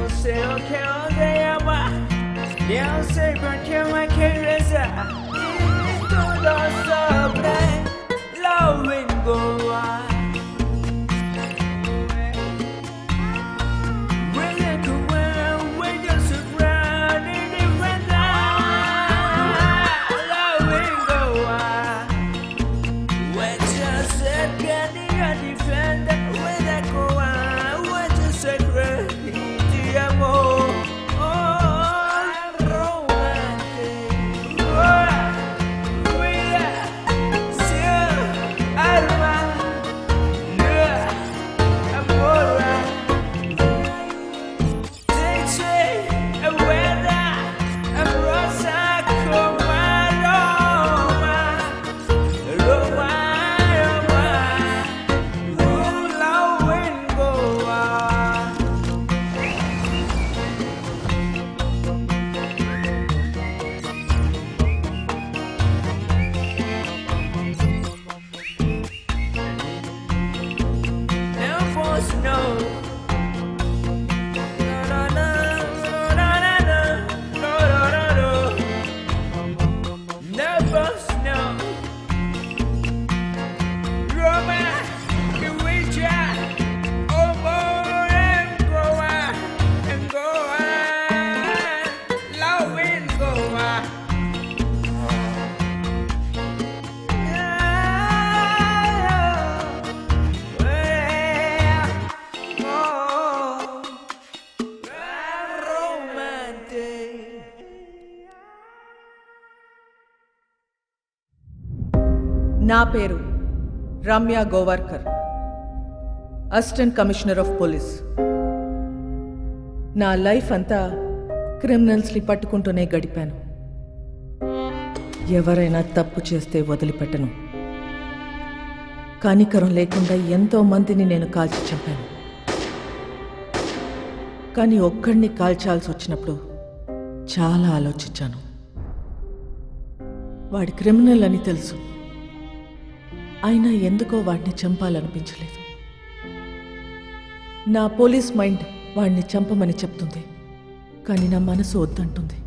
sei o que odeia, eu sei porque uma criança e tudo sobre loving Goa. నా పేరు Ramya Govarkar, assistant commissioner of police. నా life అంతా క్రిమినల్స్ని పట్టుకుంటూనే గడిపాను. ఎవరైనా తప్పు చేస్తే వదిలిపెట్టను. కనికరం లేకుండా ఎంతో మందిని నేను కాల్చి చంపాను. కానీ ఒక్కడిని కాల్చాల్సి వచ్చినప్పుడు చాలా ఆలోచించాను. వాడి క్రిమినల్ అని తెలుసు, అయినా ఎందుకో వాడిని చంపాలనిపించలేదు. నా పోలీస్ మైండ్ వాడిని చంపమని చెప్తుంది, కానీ నా మనసు వద్దంటుంది.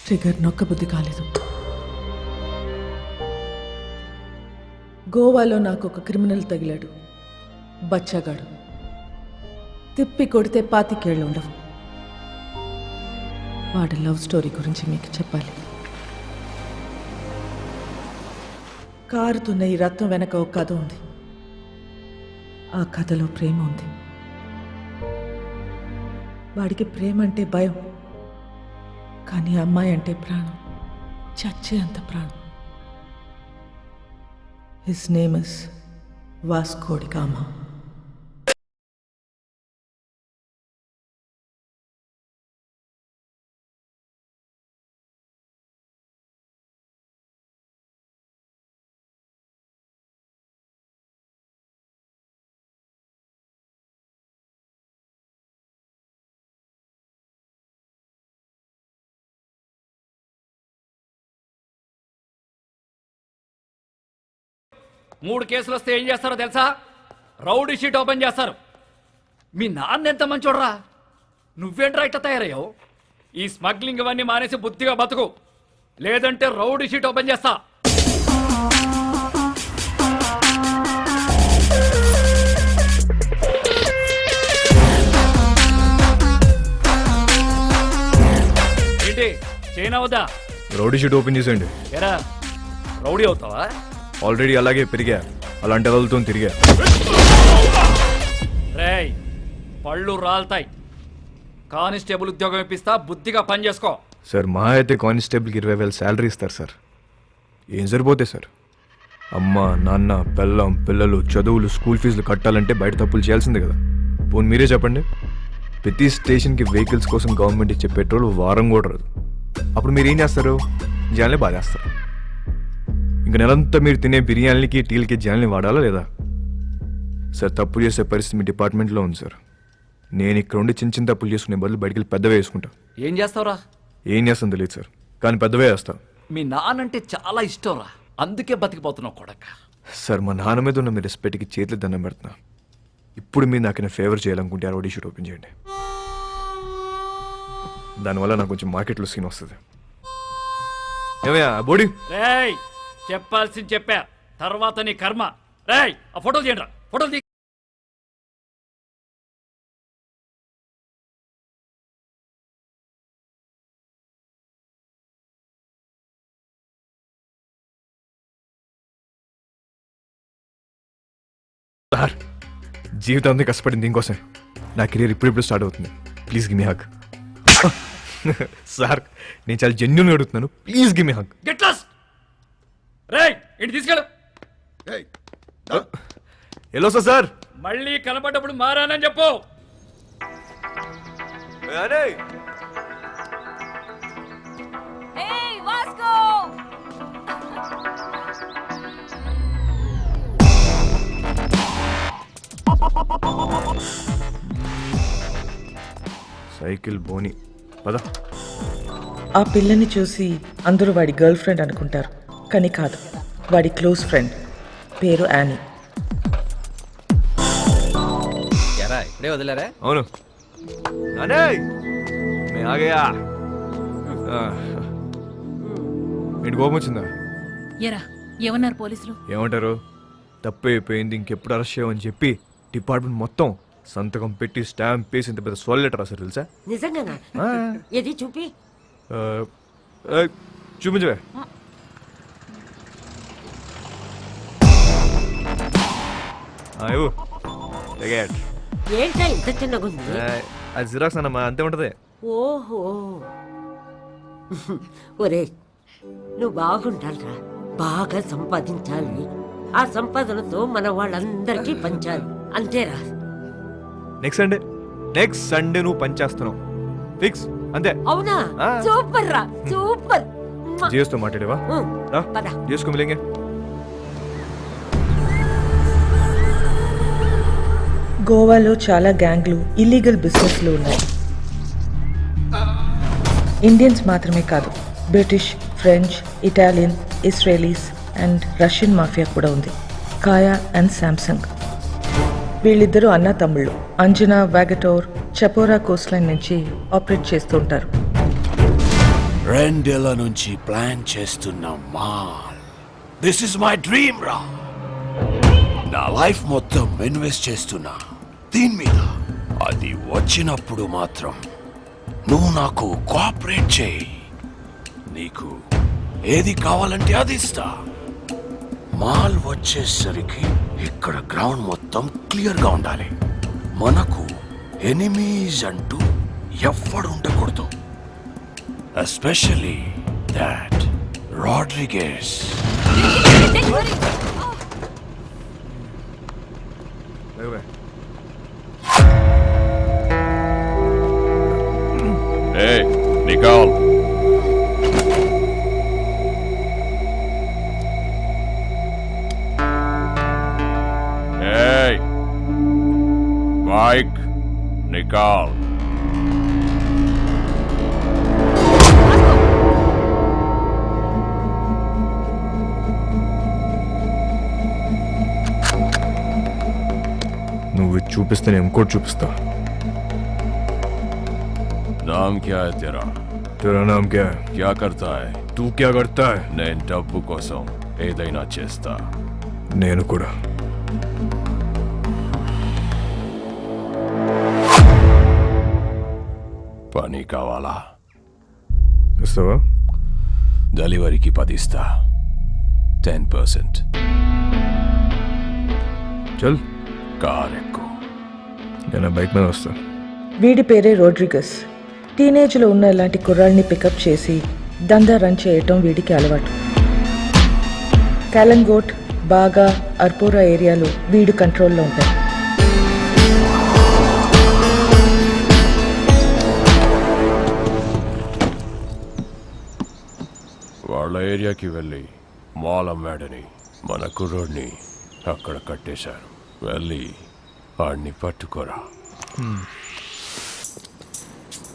ట్రిగర్ నొక్కబుద్ధి కాలేదు. గోవాలో నాకు ఒక క్రిమినల్ తగిలాడు, బచ్చాగాడు. తిప్పి కొడితే 25 ఏళ్ళు ఉండవు. వాడి లవ్ స్టోరీ గురించి మీకు చెప్పాలి. కారుతున్న ఈ రత్నం వెనక ఒక కథ ఉంది. ఆ కథలో ప్రేమ ఉంది. వాడికి ప్రేమ అంటే భయం, కానీ అమ్మాయి అంటే ప్రాణం, చచ్చే అంత ప్రాణం. His name is Vasco da Gama. మూడు కేసులు వస్తే ఏం చేస్తారో తెలుసా? రౌడీ షీట్ ఓపెన్ చేస్తారు. మీ నాన్న ఎంత మంచోడ్రా, నువ్వేంట్రా ఇట్లా తయారయ్యావు? ఈ స్మగ్లింగ్ ఇవన్నీ మానేసి బుద్ధిగా బతుకు, లేదంటే రౌడీ షీట్ ఓపెన్ చేస్తా. ఏంటి చైనా వద్దా? రౌడీ షీట్ ఓపెన్ చేసేయండి. ఎరా రౌడీ అవుతావా? ఆల్రెడీ అలాగే పెరిగా, అలాంటి వాళ్ళతో తిరిగా. రేయ్ పళ్ళు రాలుతాయి. కానిస్టేబుల్ ఉద్యోగం ఇప్పిస్తా, బుద్ధిగా పని చేసుకో. సార్ మా అయితే కానిస్టేబుల్కి 20,000 శాలరీ ఇస్తారు సార్. ఏం సరిపోతాయి సార్? అమ్మ నాన్న పెళ్ళం పిల్లలు చదువులు స్కూల్ ఫీజులు కట్టాలంటే బయట తప్పులు చేయాల్సిందే కదా. పోనీ మీరే చెప్పండి, ప్రతి స్టేషన్కి వెహికల్స్ కోసం గవర్నమెంట్ ఇచ్చే పెట్రోల్ వారం కూడా రాదు. అప్పుడు మీరు ఏం చేస్తారు? జనాల్ని బాధేస్తారు. ఇంకా నెలంతా మీరు తినే బిర్యానీలకి టీలకి జనాల్ని వాడాలా లేదా? సార్ తప్పు చేసే పరిస్థితి మీ డిపార్ట్మెంట్లో ఉంది సార్. నేను ఇక్కడ ఉండి చిన్న చిన్న తప్పులు చేసుకునే బదులు బయటికి వెళ్ళి పెద్దవే వేసుకుంటా. ఏం చేస్తావురా? ఏం చేస్తాను తెలియదు సార్, కానీ పెద్దవే వేస్తా. మీ నాన్నంటే చాలా ఇష్టంరా, అందుకే బతికిపోతున్నావు కొడక. సార్ మా నాన్న మీద ఉన్న మీ రెస్పెక్ట్కి చేతులు దండం పెడుతున్నా. ఇప్పుడు మీరు నాకు ఫేవర్ చేయాలనుకుంటే ఆ రౌడీ షూట్ ఓపెన్ చేయండి. దానివల్ల నాకు కొంచెం మార్కెట్లో సీన్ వస్తుంది. ఏమయ్యా బోడీ? రేయ్ చెప్పాల్సింది చెప్పా, తర్వాత నీ కర్మ. రేయ్ ఆ ఫోటోలు తీయండి రా, ఫోటోలు తీ. సార్ జీవితం అంతా కష్టపడింది దీనికోసం. నా కెరీర్ ఇప్పుడిప్పుడు స్టార్ట్ అవుతుంది. Please give me hug. Sir నేను చాలా జెన్యున్గా అడుగుతున్నాను. Please give me hug. Get lost. రేయ్ ఇంటి తీసుకెళ్ళు. ఎలా సార్? మళ్ళీ కనపడ్డప్పుడు మారానని చెప్పు. Hey, Vasco! సైకిల్ బోని పద. ఆ పిల్లని చూసి అందరూ వాడి గర్ల్ ఫ్రెండ్ అనుకుంటారు, కానీ కాదు, వాడి క్లోజ్ ఫ్రెండ్. పేరు యానీ. ఎరా ఇప్పుడే వదిలేరా? అవును నానే మే ఆగయా. ఏంటి కోపం వచ్చిందా? ఎరా ఏమన్నారు పోలీసులు? ఏమంటారు? తప్పైపోయింది, ఇంకెప్పుడు అరెస్ట్ చేయమని చెప్పి డిపార్ట్మెంట్ మొత్తం సంతకం పెట్టి స్టాంప్ వేసి ఇంత పెద్ద సోల్ లెటర్ రాశారు తెలుసా? నిజంగానా? ఏది చూపి. చూపించవే. ఏంటా ఇంత చిన్నగుంది? అది జిరాక్స్ అన్నమ్మా, అంతే ఉంటది. ఓహో ఒరే నువ్వు బాగుండాలిరా, బాగా సంపాదించాలి. ఆ సంపాదనతో మన వాళ్ళందరికీ పంచాలి, అంతేరా. నెక్స్ట్ సండే నువ్వు పనిచేస్తున్నావు ఫిక్స్, అంతే. అవునా? సూపర్ రా, సూపర్. జియోస్తో మాట్లాడేవా? పద. జియోస్కో మిలేంగే. గోవాలో చాలా గ్యాంగ్లు, ఇల్లీగల్ బిజినెస్లు ఉన్నాయి. ఇండియన్స్ మాత్రమే కాదు, British, French, Italian, Israelis and Russian mafia కూడా ఉంది. కాయా అండ్ శాంసంగ్. వీళ్ళిద్దరూ అన్నా తమ్ముళ్ళు. అంజనా, వాగటోర్, చపోరా కోస్ట్ లైన్ నుంచి ఆపరేట్ చేస్తూ ఉంటారు. 2 ఏళ్ల నుంచి ప్లాన్ చేస్తున్న mall. This is my dream రా. నా లైఫ్ మొత్తం ఇన్వెస్ట్ చేస్తున్నా దీని మీద. అది వచ్చినప్పుడు మాత్రం నువ్వు నాకు కోఆపరేట్ చేయి. నీకు ఏది కావాలంటే అది ఇస్తా. మాల్ వచ్చేసరికి ఇక్కడ గ్రౌండ్ మొత్తం క్లియర్గా ఉండాలి. మనకు ఎనిమీస్ అంటూ ఎవ్వడు ఉండకూడదు. Especially that Rodrigues. Hey, Nicole. Hey, Mike, Nicole. నువ్వు చూపిస్తే నేను ఇంకోటి చూపిస్తా. नाम क्या है तेरा? तेरा नाम क्या है? क्या करता है? तू क्या करता है? నేను డబ్బు కోసం ఏదైనా చేస్తా. నేను కూడా. పని కావాలా? ఇస్తావా? డెలివరీకి 10 ఇస్తా. 10%. చల్ కార్ ఎక్కు. నేను బైక్ మీద వస్తా. వీడి పేరే రోడ్రిగస్. టీనేజ్లో ఉన్న ఇలాంటి కుర్రాళ్ళని పికప్ చేసి దందా రన్ చేయటం వీడికి అలవాటు. కాలంగోట్, బాగా, అర్పోరా ఏరియాలు వీడి కంట్రోల్లో ఉంటాయి. వాళ్ళ ఏరియాకి వెళ్ళి మాల్ అమ్మాడని మన కుర్రోడ్ని అక్కడ కట్టేశారు. వెళ్ళి వాడిని పట్టుకోరా.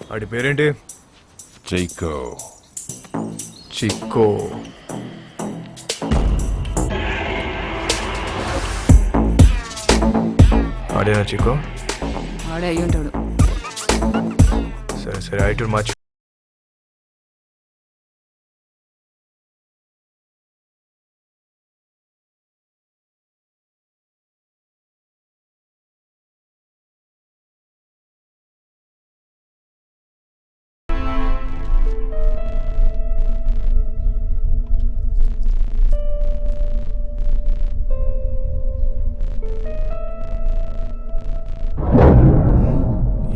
వాడి పేరేంటి? చైకో. చిక్కో. ఆడేనా చికో? ఆడే అయ్యి ఉంటాడు. సరే సరే ఐటూర్ మార్చి.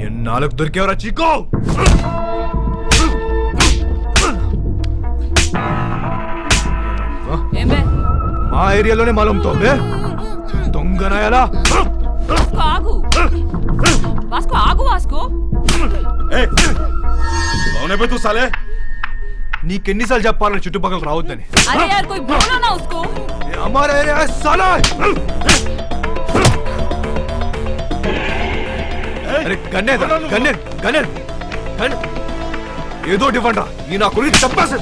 ఎన్నాళ్ళకు దొరికేవరా చికో? ఏమే మా ఏరియాలోనే మాలంతో దొంగనాయాలా? ఆగు వాస్కో, ఆగు వాస్కో. तू साले నీకెన్నిసార్లు చెప్పాలని చుట్టుపక్కల రావద్దని? అరే యార్ కోई बोलो ना उसको. हमारा एरिया है साला. అరే గన్నేదా గన్నే ఏదో ఇవ్వండి రా. ఈ నా గురించి చెప్పాల్సి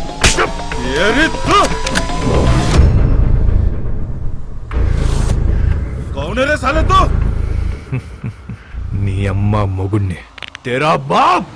कौन है रे साले तू? నీ అమ్మ మొగుణ్ణి తెరా బాప్.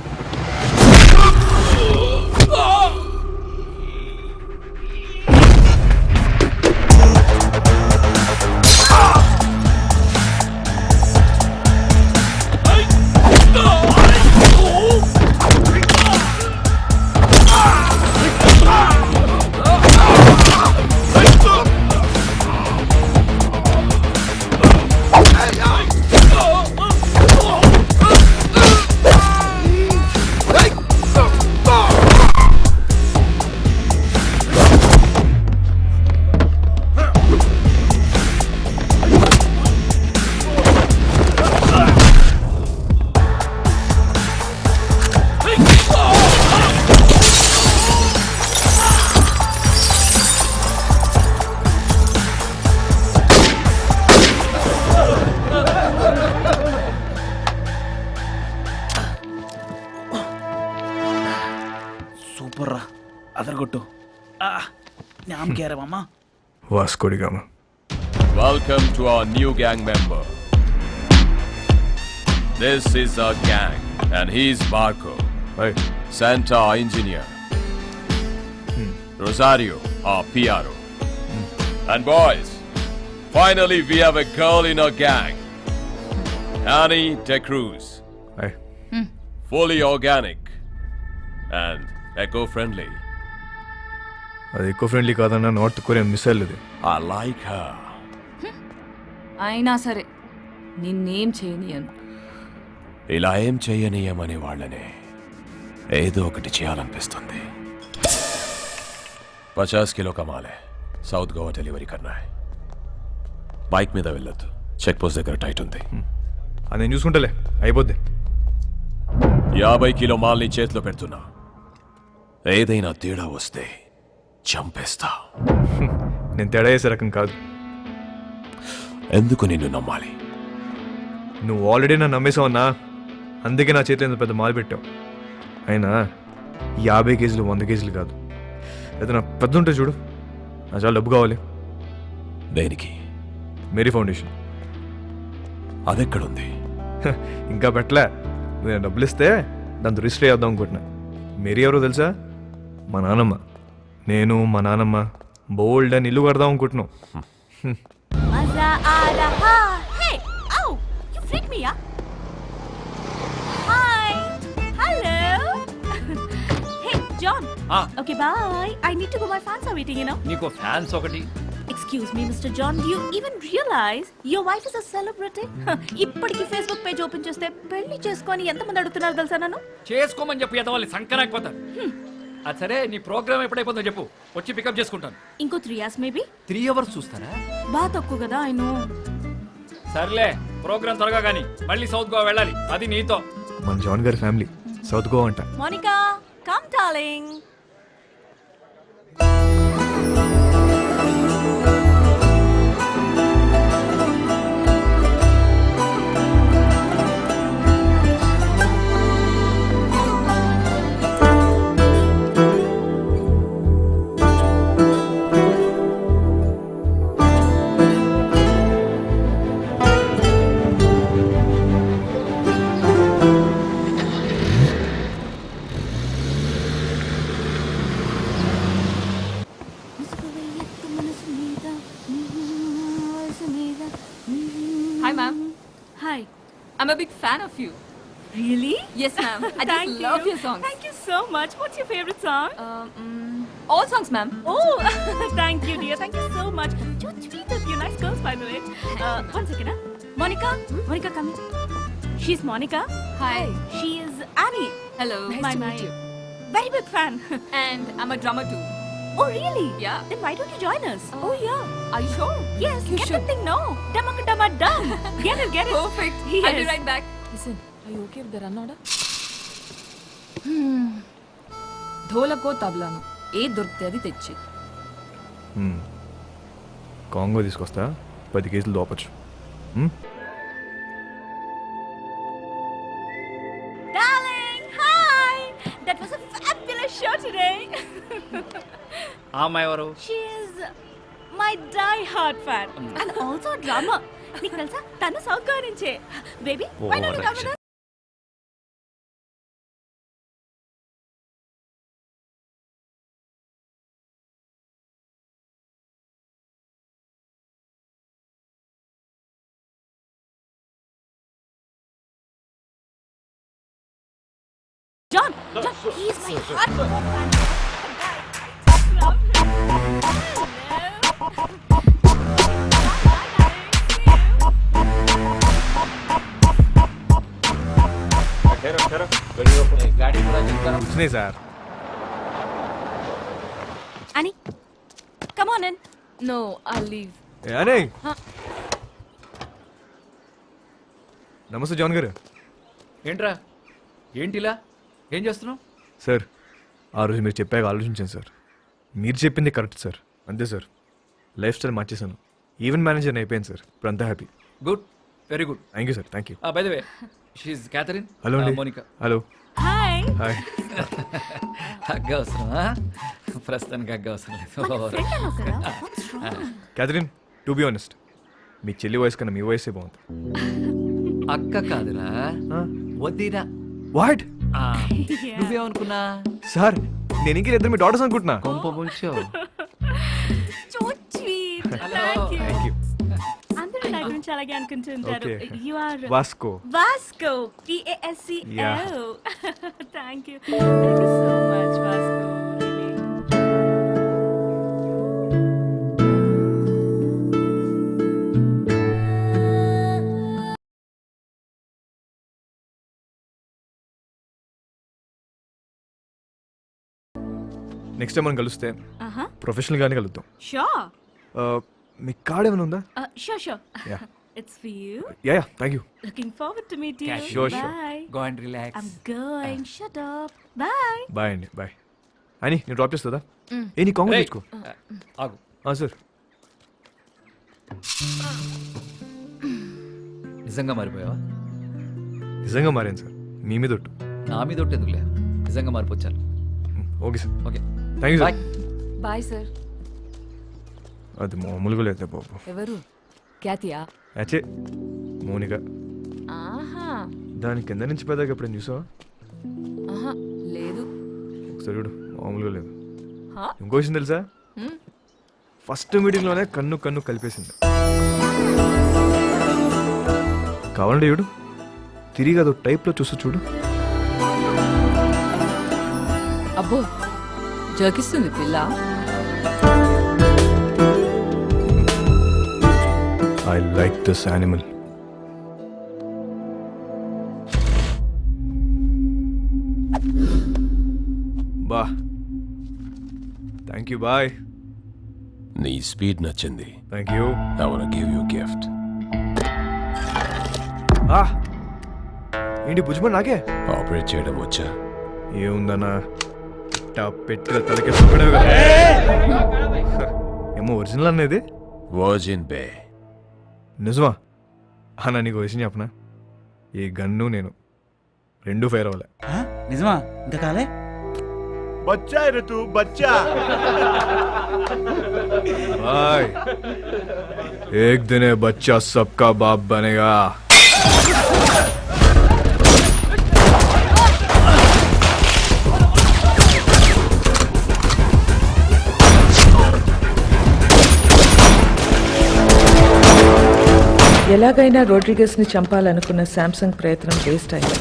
సూపర్ రా, అదరగొట్టు. నామ్ క్యా రే మామా? Vasco da Gama. Welcome to our new gang member. This is our gang, and he's Marco, Santa, our engineer. Rosario, our PRO. And boys, finally we have a girl in our gang. Annie De Cruz. Fully organic and eco-friendly. అది eco friendly కాదన్నా, north Korean missile ఇది. I like her. అయినా సరే నిన్నేం చేయనియను. ఇలా ఏం చెయ్యనీయమనే వాళ్ళనే ఏదో ఒకటి చేయాలనిపిస్తుంది. 50 किलो कमाल है. సౌత్ గోవా డెలివరీ కన్నా. బైక్ మీద వెళ్ళొద్దు, చెక్ పోస్ట్ దగ్గర టైట్ ఉంది. అది నేను చూసుకుంటలే, అయిపోద్ది. 50 కిలో మాల్ని చేతిలో పెడుతున్నా. ఏదైనా తేడా వస్తే చంపేస్తా. నేను తేడా చేసే రకం కాదు. ఎందుకు నిన్ను నమ్మాలి? నువ్వు ఆల్రెడీ నన్ను నమ్మేసావన్నా, అందుకే నా చేతిలో ఇంత పెద్ద మాల్ పెట్టావు. అయినా 50 కేజీలు 100 కేజీలు కాదు, ఏదైనా పెద్ద ఉంటే చూడు. నా చాలా డబ్బు కావాలి. దేనికి? Mary foundation. అదెక్కడుంది? ఇంకా పెట్టలే. నేను డబ్బులు ఇస్తే దాంతో రిజిస్టర్ చేద్దాం అనుకుంటున్నా. మేరీ ఎవరో తెలుసా? మా నాన్నమ్మ. నేను మా నాన్నమ్మ బోల్డ్ అని ఇల్లు కడదాం అనుకుంటున్నాం. మజా ఆ రహా. హే ఔ you freak me yeah. Hi hello. Hey John. Okay bye. I need to go, my fans are waiting, you know. నీకు ఫ్యాన్స్ ఒకటి. Excuse me, Mr. John, do you even realize your wife is a celebrity? ఇప్పటికి Facebook page open చేస్తే పెళ్లి చేసుకొని ఎంతమంది అడుగుతున్నారు తెలుసా నన్ను? చేసుకోమని చెప్పి ఎదవాలి సంకరాకపోతారు. అది సరే, నీ ప్రోగ్రామ్ ఎప్పుడైపోతుందో చెప్పు, వచ్చి పికప్ చేసుకుంటాను. ఇంకో 3 hours మేబీ. 3 hours చూస్తారా? బాగా తక్కువ కదా, ఐ నో. సర్లే, ప్రోగ్రామ్ త్వరగా కానీ మళ్ళీ సౌత్ గోవా వెళ్ళాలి, అది నీతో. మన జాన్ గారి ఫ్యామిలీ సౌత్ గోవా అంట. Monica come darling. you. Really? Yes, ma'am. I just Thank love you. your songs. Thank you so much. What's your favorite song? All songs, ma'am. Oh, thank you, dear. Thank you so much. So sweet of you. Nice girls, by the way. One second, huh? Monica? Monica, come here. She's Monica. Hi. She is Annie. Hello. Nice My to meet you. Very big fan. And I'm a drummer too. Oh, really? Yeah. Then why don't you join us? Oh, yeah. Are you sure? Yes, You get should. the thing now. Dumma dum. Get it, get it. Perfect. Yes. I'll be right back. Listen, are you okay with the run order? ధోలకో తబలాను ఏ దొరికితే అది తెచ్చి Congo తీసుకొస్తా 10 కేజీలు దోపచ్చు. Darling, hi. That was a fabulous show today. ఆ అమ్మాయి ఎవరు? She is my die-hard fan and also a drummer. నీకు తెలుసా తను సౌత్ నుంచే. Baby, why don't you come with us? John, he's my hardcore fan. వచ్చినాయి sir. Annie, come on in. No, I'll leave. అనే నమస్తే జాన్ గారు. ఏంట్రా ఏంటిలా ఏం చేస్తున్నావు? సార్ ఆ రోజు మీరు చెప్పాక ఆలోచించాను సార్. మీరు చెప్పింది కరెక్ట్ సార్. అంతే సార్, లైఫ్ స్టైల్ మార్చేశాను. ఈవెంట్ మేనేజర్ అయిపోయాను సార్. ఇప్పుడు అంతా happy. Good, very good. Thank you sir. Thank you. By the way she Catherine. Hello అండి. Monica. Hello. Hi. Hi. Hug అవసరమా? ప్రస్తుతానికి హగ్ అవసరం లేదు. Friend అన్నావు కదా. What's wrong? Catherine, to be honest మీ చెల్లి వయసు కన్నా మీ వయసే బాగుంది. అక్క కాదురా, వద్దిరా. వాట్ నువ్వేమనుకున్నా? సార్ నేను ఇంక ఇద్దరు మీ డాటర్స్ అనుకుంటున్నా. కొంప ముంచో. So sweet. Hello. Thank you. Thank you. అందరూ నా గురించి అలాగే అనుకుంటుంటారు. Okay. You are Vasco. Vasco. Vasco. Yeah. Thank you. Thank you so much, Vasco. Really. Next time మనం కలిస్తే Uh-huh. ప్రొఫెషనల్ గానే కలుద్దాం. Sure. మీ కార్డ్ ఏమైనా ఉందా? Sure. Yeah. It's for you. Yeah thank you. Looking forward to meet you. Sure, sure. Bye. Go and relax. I'm going. Shut up. Bye. Bye అండి. Bye. అని నేను drop చేస్తుందా? ఏ నీ కాంగ్రెస్ తెచ్చుకో. ఆగు. సార్ నిజంగా మారిపోయావా? నిజంగా మారాను సార్. మీ మీద ఒట్టు. నా మీద ఒకటి ఎందుకులే, నిజంగా మారిపోచ్చాను. Okay sir. Okay thank you bye. Sir. Bye sir. అది మామూలుగా లేదు బాబు. ఎవరు? క్యాతియా? అచ్చే మౌనిక. ఆహా. దాని కింద నుంచి పెద్దగా ఎప్పుడైనా చూసావా? ఆహా, లేదు. ఒకసారి చూడు, మామూలుగా లేదు. హా? ఇంకో విషయం తెలుసా? ఫస్ట్ మీటింగ్లోనే కన్ను కలిపేసింది. కావాలంటే చూడు, తిరిగి అదో టైప్లో చూస్తూ చూడు. అబ్బో, జోకిస్తుంది పిల్ల. I like this animal. బా థ్యాంక్ యూ. బాయ్. నీ స్పీడ్ నచ్చింది. Thank you. I wanna give you a gift. ఏంటి భుజమని నాకే ఆపరేట్ చేయడం వచ్చా? ఏముందన్నా పెట్టిన తలకి సుఖడమే కదా. ఏమో ఒరిజినల్ అనేది వర్జిన్ బే. నిజమా? అన్న నీకు విషయం చెప్పనా, ఈ గన్ను నేను రెండు ఫైర్ అవ్వలే. నిజమా? ఇంకా కాలే? బచ్చా ఋతు బచ్చా. भाई एक दिन ये बच्चा सबका बाप बनेगा. ఎలాగైనా రోడ్రిగస్ని చంపాలనుకున్న శాంసంగ్ ప్రయత్నం వేస్ట్ అయింది.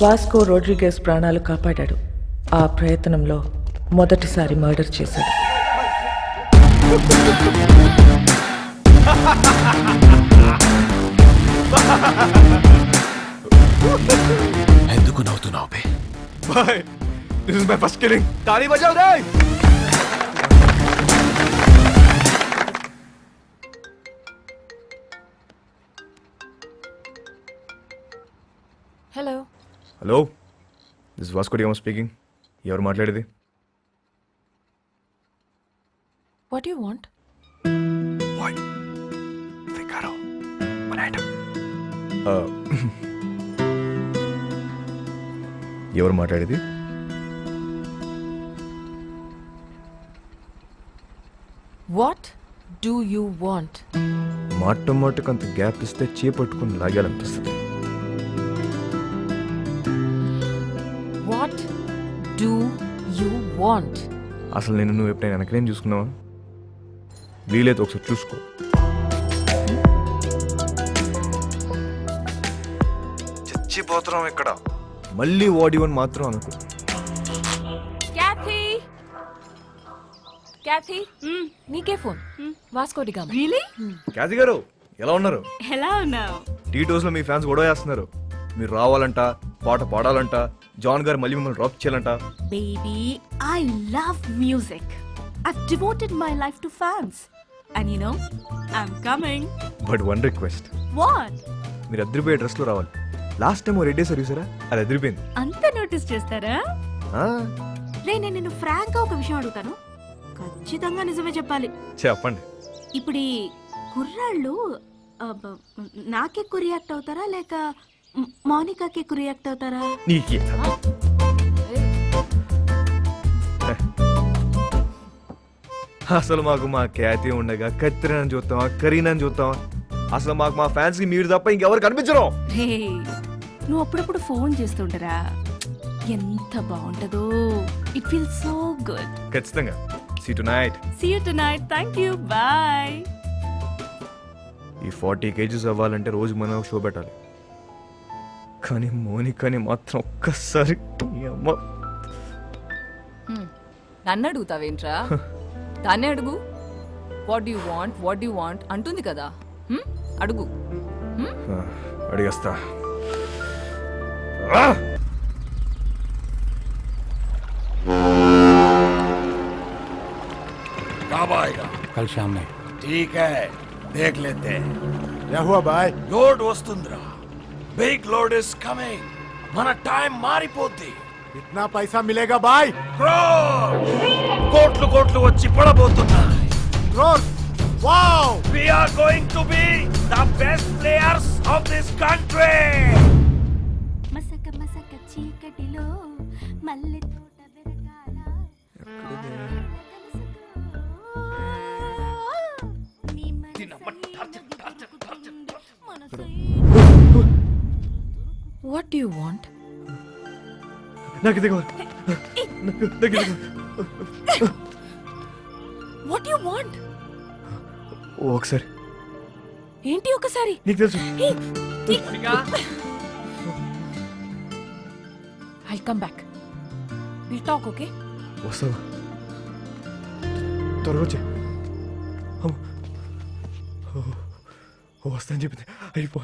వాస్కో రోడ్రిగస్ ప్రాణాలు కాపాడాడు. ఆ ప్రయత్నంలో మొదటిసారి మర్డర్ చేశాడు. ఎందుకు నవ్వుతున్నావు బే? Boy, this is my first killing. తాళీ బజావ్ రే. Hello hello, this Vasco da Gama speaking. ఎవరు మాట్లాడేది? What you want? ఎవరు మాట్లాడేది? What do you want? మాటకు అంత గ్యాప్ ఇస్తే చేపట్టుకుని లాగాలనిపిస్తుంది. What do you want? అసలు నేను నువ్వు ఎప్పుడైనా వెనకనేం చూసుకున్నావా? వీలైతే ఒకసారి చూసుకో. చచ్చిపోతున్నాం ఇక్కడ. మళ్ళీ వాడివని మాత్రం అనుకో. క్యాథీ క్యాథీ నీకే phone. Vasco da Gama. Really? Cathy గారు ఎలా ఉన్నారు? ఎలా ఉన్నావు? టీటోస్ లో మీ ఫ్యాన్స్ గొడవ చేస్తున్నారు. మీరు రావాలంట, పాట పాడాలంట, జాన్ గారు మళ్ళీ మిమ్మల్ని డ్రాప్ చేయాలంట. Baby, I love music. I've devoted my life to fans. And you know, I'm coming. But one request, What? మీరు అద్దరిపోయే డ్రెస్ లో రావాలి. లాస్ట్ టైం రెడ్ డే సర్వీసరా, అది అదిరిపోయింది. అంత నోటీస్ చేస్తారా? ఆ, రే, నేను నిన్ను ఫ్రాంక్ గా ఒక విషయం అడుగుతాను, ఖచ్చితంగా నిజమే చెప్పాలి. చెప్పండి. ఇప్పుడు ఈ కుర్రాళ్ళు నాకే ఎక్కువ రియాక్ట్ అవుతారా లేక మౌనికాకి ఎక్కువ రియాక్ట్ అవుతారా? నీకే అసలు మాకు మా ఖ్యాతి ఉండగా కత్తిరని చూస్తావా, కరీనని చూస్తావా? అసలు మాకు మా ఫ్యాన్స్ కి మీరు తప్ప ఇంకెవరు కనిపించరు. రే, నువ్వు అప్పుడప్పుడు ఫోన్ చేస్తుంటారా? ఎంత బాగుంటదో. It feel so good. ఖచ్చితంగా. See you tonight. See you tonight. Thank you. Bye. ఈ 40 kgs అవ్వాలంటే రోజు మనం షో పెట్టాలి. కానీ మోనికాని మాత్రం ఒక్కసారి ఈ అమ్మ. నన్ను అడుగుతావేంట్రా? దాన్నే అడుగు. వాట్ యు వాంట్ అంటుంది కదా. అడుగు. అడిగేస్తా. कब आएगा? कल शाम में. ठीक है, देख लेते हैं. क्या हुआ भाई? లోడ్ వస్తుందిరా. Big load is coming. మన టైం మారిపోద్ది. इतना पैसा मिलेगा भाई? కోట్లు కోట్లు వచ్చి పడబోతున్నాయి. रोज wow, We are going to be the best players of this country. మసక మసక చీకటిలో మల్లె తోట వెరకాల. What do you want? నాకు ఇది కావాలి. నాకు ఇది కావాలి. What you want? ఒకసారి ఏంటి ఒకసారి? నీకు తెలుసు. I come back. Will talk, okay? వస్తావా? త్వరగా వచ్చే. వస్తా అని చెప్పింది. అయిపో.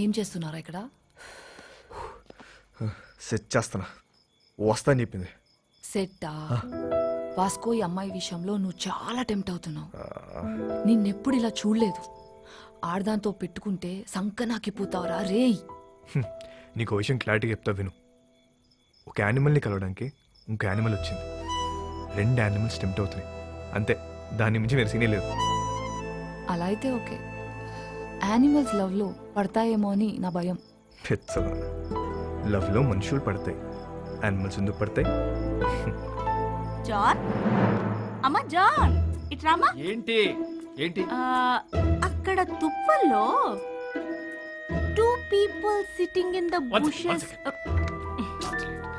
ఏం చేస్తున్నారా ఇక్కడ? సెట్ చేస్తానా. వస్తా అని చెప్పింది. సెట్టా? వాస్కో ఈ అమ్మాయి విషయంలో నువ్వు చాలా టెంప్ట్ అవుతున్నావు. నిన్నెప్పుడు ఇలా చూడలేదు. ఆడదాంతో పెట్టుకుంటే సంకనాకిపోతావురా రేయ్. నీకు విషయం క్లారిటీగా చెప్తా విను. ఒక యానిమల్ని కలవడానికి ఇంకో యానిమల్ వచ్చింది. 2 యానిమల్స్ టెంప్ట్ అవుతున్నాయి అంతే. దాన్ని మించి వేరే సీనే లేదు. అలా అయితే ఓకే. యానిమల్స్ లవ్ లో పడతాయేమో అని నా భయం. లవ్ లో మనుషులు పడతాయి, యానిమల్స్ ఎందుకు పడతాయి? జాన్, అమ్మా జాన్, ఇట్రామా. ఏంటి ఏంటి అక్కడ తుప్పల్లో 2 people sitting in the One bushes. second.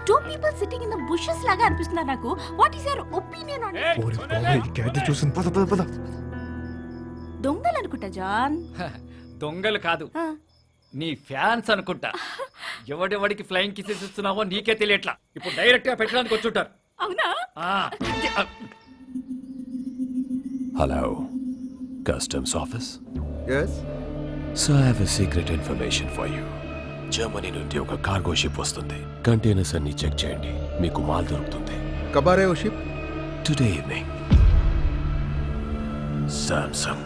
2 people sitting in the bushes లాగా అనిపిస్తున్నారు నాకు. What is your opinion on it? ఓరి బాబోయ్, ఈ క్యాట్ చూసింది. పద పద పద. దొంగలు అనుకుంటా జాన్. దొంగలు కాదు, నీ ఫ్యాన్స్ అనుకుంటా. ఎవడెవడికి ఫ్లయింగ్ కిసెస్ ఇస్తున్నావో నీకే తెలియట్లా. ఇప్పుడు డైరెక్ట్ గా పెట్టడానికి వచ్చుంటారు. అవునా? Hello customs office. Yes. So I have a secret information for you. Germany నుండి ఒక కార్గో షిప్ వస్తుంది. కంటైనర్స్ అన్ని చెక్ చేయండి, మీకు మాల్ దొరుకుతుంది. కబారే ఓ షిప్. టుడే ఈవినింగ్ సామ్సంగ్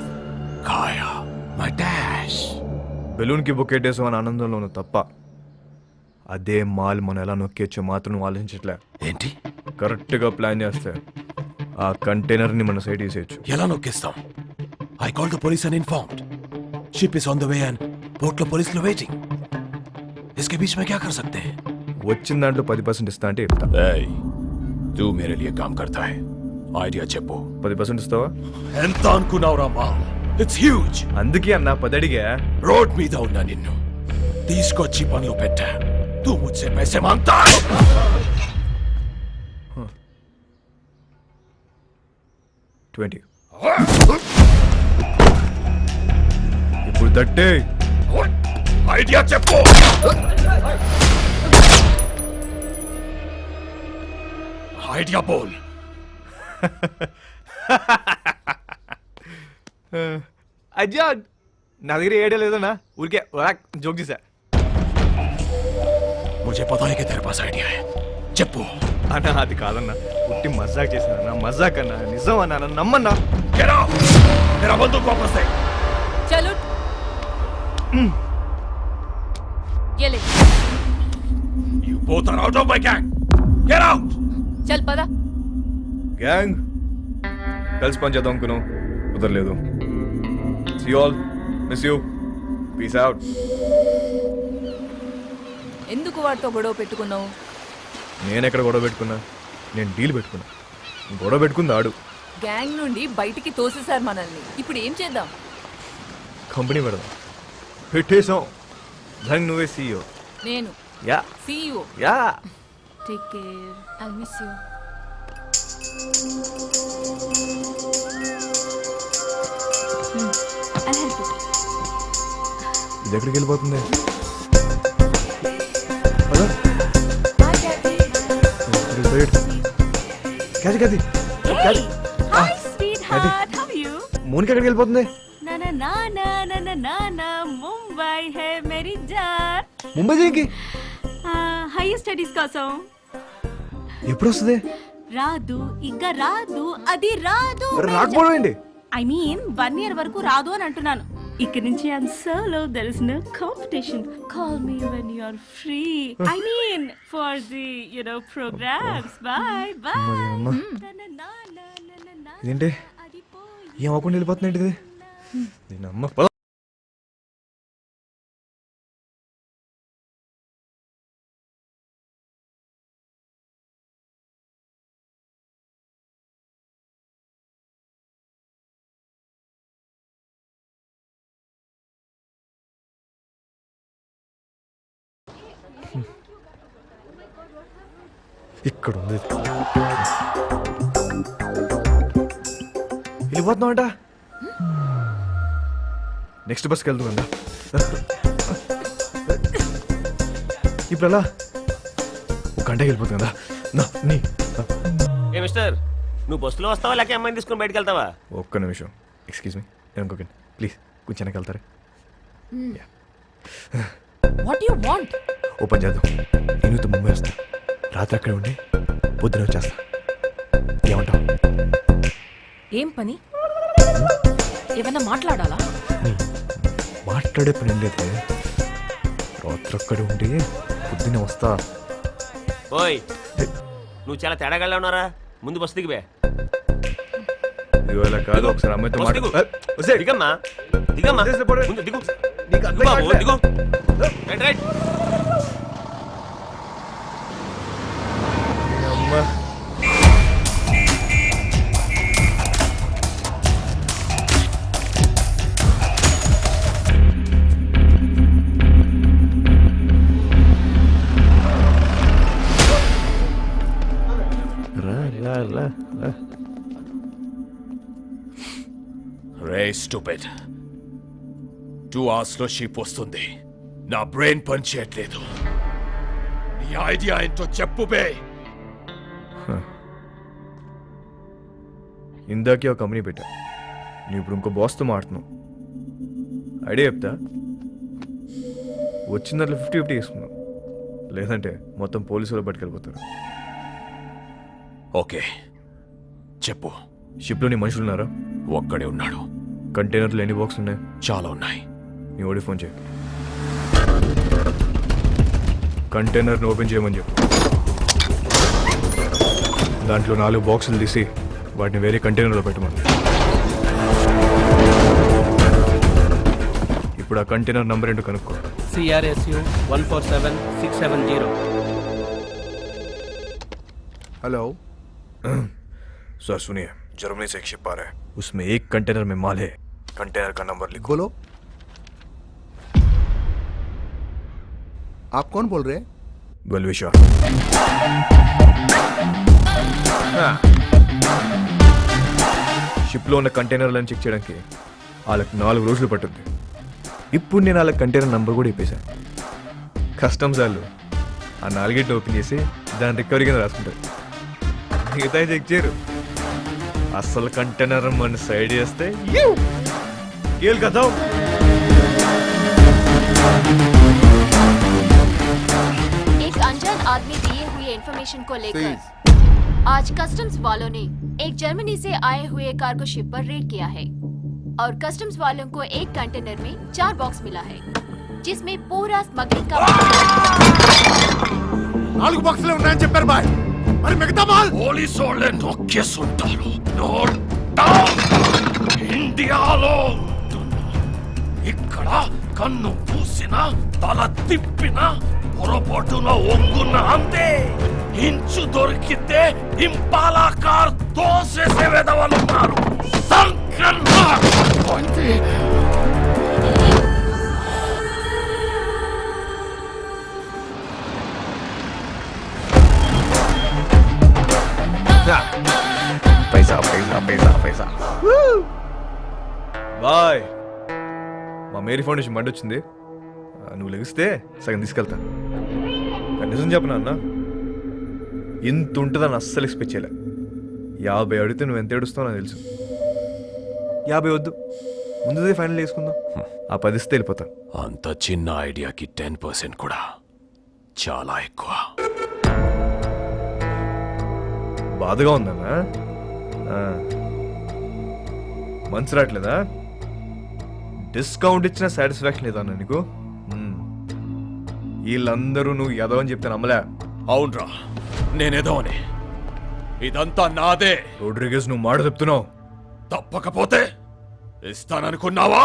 కాయా మై డాష్. బెలూన్కి బొక్కెట్టేసాం అని ఆనందంలో ఉన్న తప్ప అదే మాల్ మనం ఎలా నొక్కేచ్చో మాత్రం నువ్వు ఆలోచించట్లే. ఏంటి? కరెక్ట్గా ప్లాన్ చేస్తే ఆ కంటైనర్ని మన సైడ్ తీసేయచ్చు. ఎలా నొక్కిస్తాం? I call the police and informed. Ship is on the way and port లో పోలీసులు వెయిటింగ్. इसके बीच में क्या कर सकते हैं? వచ్చిన దాంట్లో 10% ఇస్తా అంటే ఇస్తా. ఏయ్, तू मेरे लिए काम करता है. ఐడియా చెప్పు. 10% ఇస్తావా? ఎంత అనుకున్నావురా మా? It's huge. అందుకే అన్న 10 అడిగా. రోడ్ మీద ఉన్నా నిన్ను తీసుకొచ్చి పనిలో పెట్టా. तू मुझसे पैसे मांगता है? 20. ఇప్పుడు 30. ఐడియా చెప్పు. ఐడియా బోల్. అజ్జా నా దగ్గర ఏడే లేదన్నా, ఊరికే జోక్ చేశా. मुझे पता है कि तेरे पास आइडिया है. చెప్పు. అన్నా అది కాదన్నా, పుట్టి మజాక్ చేశానన్నా. మజాక్ అన్నా, నిజం అన్నా, నన్ను నమ్మన్నా. Get out! मेरा बंदूक वापस दे. చలో ये ले. You both are out of my gang. Get out! చల్ పద. గ్యాంగ్ కలిసి పని చేద్దాం అనుకున్నాం, కుదరలేదు. See all, miss you, peace out. ఎందుకు వాడితో గొడవ పెట్టుకున్నావు? నేను ఎక్కడ గొడవ పెట్టుకున్నా? నేను డీల్ పెట్టుకున్నా. గొడవ పెట్టుకుంది ఆడు. గ్యాంగ్ నుండి బయటికి తోసేశారు మనల్ని. ఇప్పుడు ఏం చేద్దాం? కంపెనీ పెడదాం. పెట్టేసాం. దానికి నువ్వే సీఈఓ. నేను yeah CEO. Yeah. Take care. I'll miss you. I'll help you. ఇది ఎక్కడికి వెళ్ళిపోతుంది? Hey! Hi, sweetheart. How are you? మోనికి ఎక్కడికి వెళ్ళిపోతుంది? Na na na na na na na na. Mumbai hai meri jaan. Mumbai దేనికి? హైయర్ స్టడీస్ కోసం. ఎప్పుడు వస్తుంది? రాదు, ఇక రాదు, అది రాదు. రాకపోవడం ఏంటి? ఐ మీన్ 1 year వరకు రాదు అని అంటున్నాను. ఇక్కడ నుంచి I'm solo, there is no competition. Call me when you are free. I mean for the programmes. Bye bye. ఇదేంటి ఏం అవ్వకుండా వెళ్ళిపోతుంది ఏంటిది? నేను అమ్మ పద. ఇక్కడ ఉంది. వెళ్ళిపోతున్నావు అంట. నెక్స్ట్ బస్కి వెళ్తుందా? ఇప్పుడు అలా ఒక గంటకి వెళ్ళిపోతుంది కదా. ఏ మిస్టర్, నువ్వు బస్సులో వస్తావా లేక అమ్మాయిని తీసుకుని బయటకు వెళ్తావా? ఒక్క నిమిషం, ఎక్స్క్యూజ్ మీ, నేను ఇంకొకండి ప్లీజ్ కొంచెం వెనక్కి వెళ్తారా? What you want? ఓపెన్ చేద్దాం. నేను ముంబై వస్తా, రాత్రి అక్కడే ఉండి పొద్దున వచ్చేస్తా. ఏమంటావు? ఏం పని? ఏమన్నా మాట్లాడాలా? మాట్లాడే పని ఏం లేదే. రాత్రి అక్కడే ఉండి పొద్దున్న వస్తా. ఓయ్, నువ్వు చాలా తేడాగా ఉన్నారా? ముందు బస్సు దిగిపోయా. ఇలా కాదు, ఒకసారి అమ్మాయితో మాట్లాడు. దిగమ్మా, దిగమ్మా, ముందు దిగు. దిగు బాబు, దిగు. Right right. అమ్మా స్టూపిడ్ 2 hours లో షిప్ వస్తుంది. నా బ్రెయిన్ పని చేయట్లేదు. నీ ఐడియా ఏంటో చెప్పు బే. ఇందాకే ఒక కంపెనీ పెట్టా, నువ్వు ఇప్పుడు ఇంకో బాస్తో మాడుతున్నావు. ఐడియా చెప్తా, వచ్చిన దాంట్లో 50-50 తీసుకున్నావు, లేదంటే మొత్తం పోలీసులు పట్టుకెళ్ళిపోతారు. ఓకే చెప్పు. షిప్లో నీ మనుషులు ఉన్నారా? ఒక్కడే ఉన్నాడు. కంటైనర్లు ఎన్ని బాక్స్ ఉన్నాయి? చాలా ఉన్నాయి. నీ ఓడి ఫోన్ చేయి, కంటైనర్ని ఓపెన్ చేయమని చెప్పు. దాంట్లో 4 బాక్సులు తీసి వాటిని వేరే కంటైనర్లో పెట్టమని. ఇప్పుడు ఆ కంటైనర్ నంబర్ ఏంటో కనుక్కో. CRSU 147670. हेलो सर सुनिए, जर्मनी से एक शिप आ रहा है, उसमें एक कंटेनर में माल है. कंटेनर का नंबर लिखो. बोलो. आप कौन बोल रहे हैं? बलविशा. షిప్లో ఉన్న కంటైనర్లను చెక్ చేయడానికి వాళ్ళకి 4 రోజులు పట్టుద్ది. ఇప్పుడు నేను వాళ్ళ కంటైనర్ నంబర్ కూడా ఇప్పేశాను. కస్టమ్స్ వాళ్ళు ఆ 4 ఓపెన్ చేసి దాని రికవరీ కింద రాసుకుంటారు. మిగతా చెక్ చేయరు. అసలు కంటైనర్ మన సైడ్ చేస్తే కేల్ కదా. एक अनजान आदमी दिए हुए इंफॉर्मेशन को लेकर आज कस्टम्स वालों ने एक जर्मनी से आए हुए कार्गो शिप पर रेड किया है और कस्टम्स वालों को एक कंटेनर में 4 बॉक्स मिला है जिसमें पूरा स्मगलिंग का 4 బాక్సులే ఉన్నాయని చెప్పారు బాయ్. మరి మిగతా మాల్ పోలీసు వాళ్ళే నొక్కేసుంటారు. Note down. ఇండియాలో ఇక్కడ కన్ను పూసినా తల తిప్పినా పొరపాటున ఒంగున్న అంతే. ఇంచు దొరికితే ఇంపాలా కార్ దోసేసే వెదవలున్నారు. సంకన్నా అంతే. पैसा पैसा पैसा पैसा బాయ్. మా మేరీ ఫౌండేషన్ మండి వచ్చింది, నువ్వు లెగిస్తే సగం తీసుకెళ్తా. నిజం చెప్పనా అన్న, ఇంత ఉంటుందని అస్సలు ఎక్స్పెక్ట్ చేయలే. 50 అడిగితే నువ్వు ఎంత ఏడుస్తావు నాకు తెలుసు. 50 వద్దు, ముందుదే ఫైనల్ చేసుకుందాం. ఆ 10 ఇస్తే వెళ్ళిపోతా. అంత చిన్న ఐడియాకి 10% కూడా చాలా ఎక్కువ. బాధగా ఉందన్నా, మనసు రావట్లేదా? డిస్కౌంట్ ఇచ్చిన సాటిస్ఫాక్షన్ లేదా అన్న నీకు? వీళ్ళందరూ నువ్వు ఎదవని చెప్తే నమ్మలే. అవునరా, నేనేదో అని. ఇదంతా నాదే. రోడ్రిగేస్, నువ్వు మాట చెప్తున్నావు. తప్పకపోతే ఇస్తాననుకున్నావా?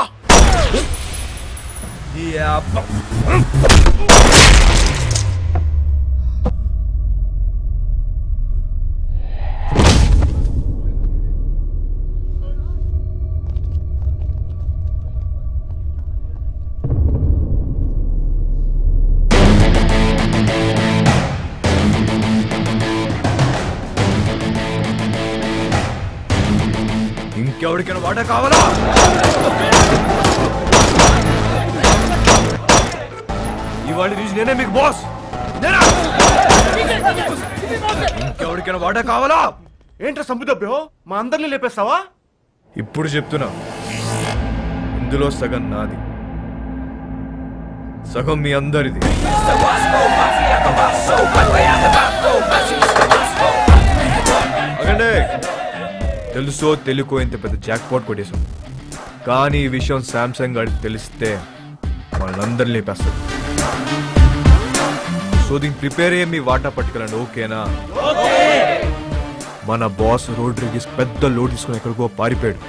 ఇంకెవరికైనా వాటా కావాలా? ఇవాళ నుంచి నేనే మీకు బాస్. ఇంకెవరికైనా వాటా కావాలా? ఏంట్రా సంపుదబ్బో, మా అందరిని లేపేస్తావా? ఇప్పుడు చెప్తున్నా, ఇందులో సగం నాది, సగం మీ అందరిది. అగండి, తెలుసో తెలుకో ఇంత పెద్ద జాక్ పాట్ కొట్టేశాం, కానీ ఈ విషయం శాంసంగ్ గారికి తెలిస్తే వాళ్ళందరినీ లేపేస్తారు. సో దీనికి ప్రిపేర్ అయ్యి మీ వాటా పట్టుకెళ్ళండి, ఓకేనా? మన బాస్ రోడ్రిగేస్ పెద్ద లోడ్ తీసుకుని ఎక్కడికో పారిపోయాడు.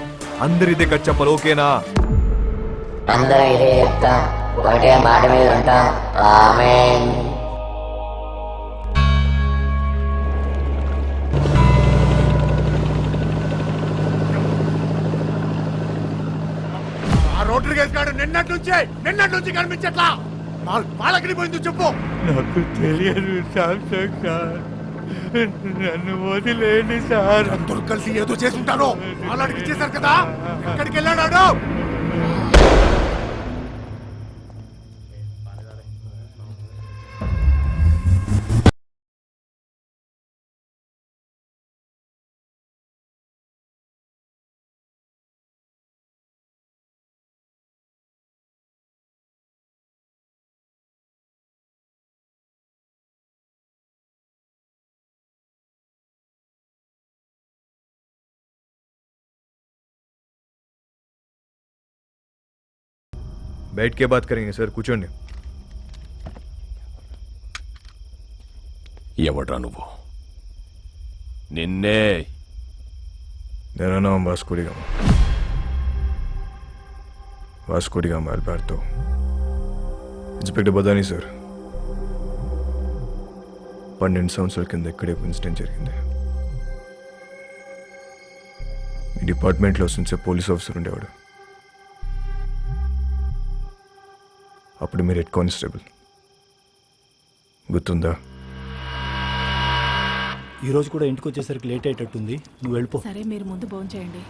అందరి ఇదే కట్ చెప్పాలి, ఓకేనా? అందరూ ఇదే చెప్తాం, ఒకటే మాట మీద ఉంటాం. ఆమేన్. రోడ్రిగేస్ గారు నిన్నటి నుంచి కనిపించట్లా. వాళ్ళకి పోయింది చెప్పు. నాకు తెలియదు శాంసంగ్ సార్. నన్ను వదిలేండి సార్. అందరూ కలిసి ఏదో చేసి ఉంటారు. వాళ్ళకి చేశారు కదా, ఎక్కడికి వెళ్ళాడు? बैठ के बात करेंगे सर. కూర్చోండి. ఎవడ్రా నువ్వు? నిన్నే. मेरा नाम Vasco D gamma. Vasco D gamma Alberto. Inspector Badani sir. 12 సంవత్సరాల కింద ఇక్కడే ఇన్సిడెంట్ జరిగింది. మీ డిపార్ట్మెంట్లో నుంచే పోలీస్ ఆఫీసర్ ఉండేవాడు. అప్పుడు మీరు హెడ్ కానిస్టేబుల్. గుర్తుందా? ఈరోజు కూడా ఇంటికి వచ్చేసరికి లేట్ అయ్యేటట్టుంది, నువ్వు వెళ్ళిపో. సరే మీరు ముందు భోజనం చేయండి.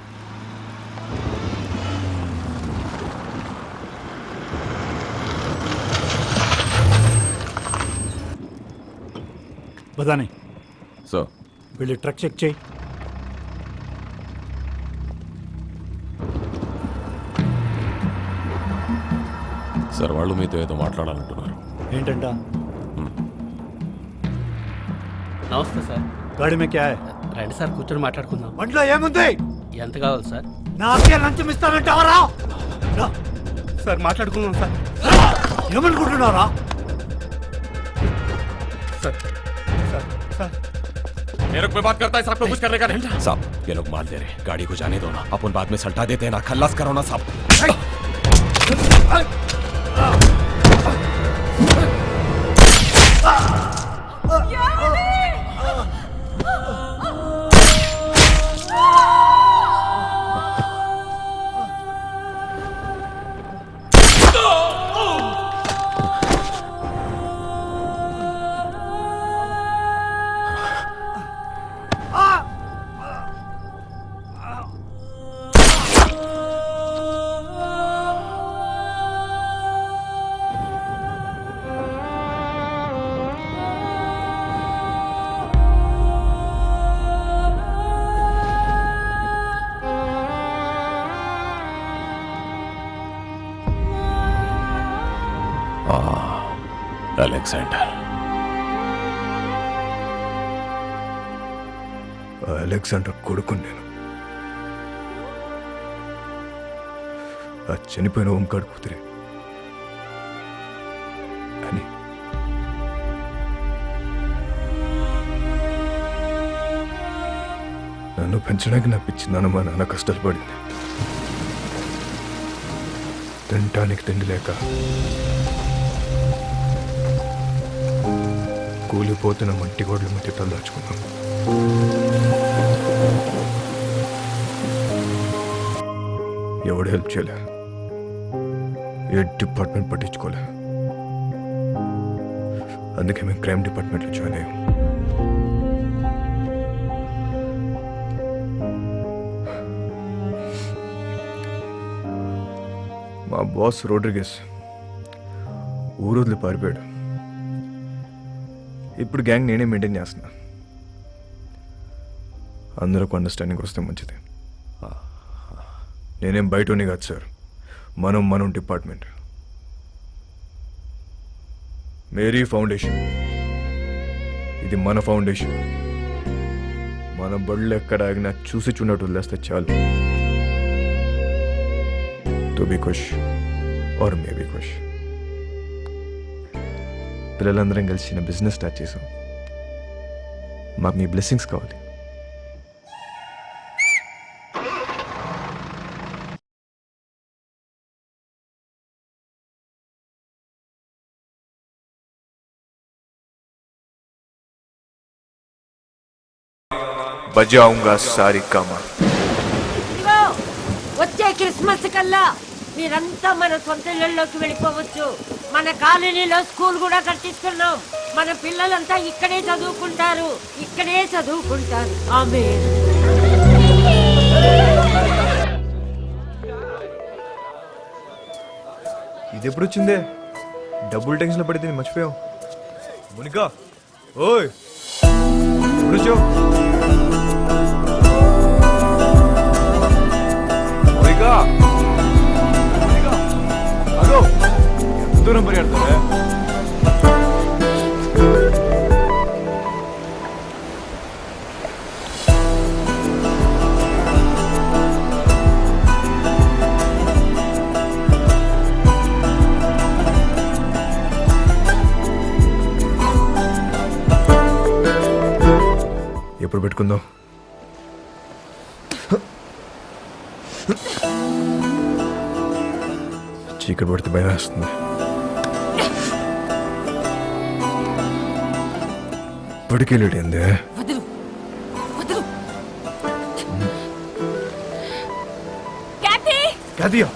బదాని సార్. వెళ్ళి ట్రక్ చెక్ చేయి. సార్ వాళ్ళు మీతో ఏదో మాట్లాడాలంటున్నారు. ఏంటంట? నమస్తే సార్. గాడి మే క్యా హై? రండి సార్, కూర్చొని మాట్లాడుకుందాం. బండిలో ఏముంది? ఎంత కావాలి సార్? నాకే లంచం ఇస్తానంటావరా? సార్ మాట్లాడుకుందాం సార్. ఏమనుకుంటున్నారా? సార్ సార్ సార్ मेरे को कोई बात करता है साहब को कुछ करने का नहीं. साहब ये लोग मार दे रहे, गाड़ी को जाने दो ना, अपन बाद में सल्टा देते हैं ना, खल्लास करो ना साहब. అలెగ్జాండర్. అలెగ్జాండర్ కొడుకు నేను. ఆ చనిపోయిన ఓంకాడు కూతురే అని. నన్ను పెంచడానికి నా పిచ్చి నాన్న మా నాన్న కష్టాలు పడింది. తినటానికి తిండి లేక కూలిపోతున్న మట్టి గోడల మధ్య తలదాచుకున్నాం. ఎవడు హెల్ప్ చేయలే, ఏ డిపార్ట్మెంట్ పట్టించుకోలే. అందుకే మేము క్రైమ్ డిపార్ట్మెంట్లో జాయిన్ అయ్యాం. మా బాస్ రోడ్రిగస్ ఊరొదిలి పారిపోయాడు. ఇప్పుడు గ్యాంగ్ నేనే మెయింటైన్ చేస్తున్నా. అందరికి అండర్స్టాండింగ్ వస్తే మంచిది. నేనేం బయటని కాదు సార్, మనం డిపార్ట్మెంట్. మేరీ ఫౌండేషన్, ఇది మన ఫౌండేషన్. మన బళ్ళు ఎక్కడ ఆగినా చూసి చూడట్టు వదిలేస్తే చాలు. తో బీ ఖుష్ ఆర్ మే బీ ఖుష్. పిల్లలందరం కలిసి చిన్న బిజినెస్ స్టార్ట్ చేసాం. మాకు మీ బ్లెస్సింగ్స్ కావాలి. బజాऊंगा सारी कामा. వచ్చే క్రిస్మస్ కల్లా మీరంతా మన సొంత ఇళ్లలోకి వెళ్ళిపోవచ్చు. మన కాలనీలో స్కూల్ కూడా కట్టిస్తున్నాం. మన పిల్లలంతా ఇక్కడే చదువుకుంటారు, ఇక్కడే చదువుకుంటారు. ఆమేన్. ఇది ఎప్పుడు వచ్చిందే? డబ్బులు టెన్షన్లో పడితే నేను మర్చిపోయావు. మోనికా, ఓయ్ ఎప్పుడు వచ్చావు? మోనికా, అగో ఎంత దూరం పరిగెడతావే? ఎప్పుడు పెట్టుకుందాం? చీకటి పడితే భయం వేస్తుంది. ఇప్పటికే లేట్ అయింది. వదులు వదులు. క్యాథీ క్యాథియా,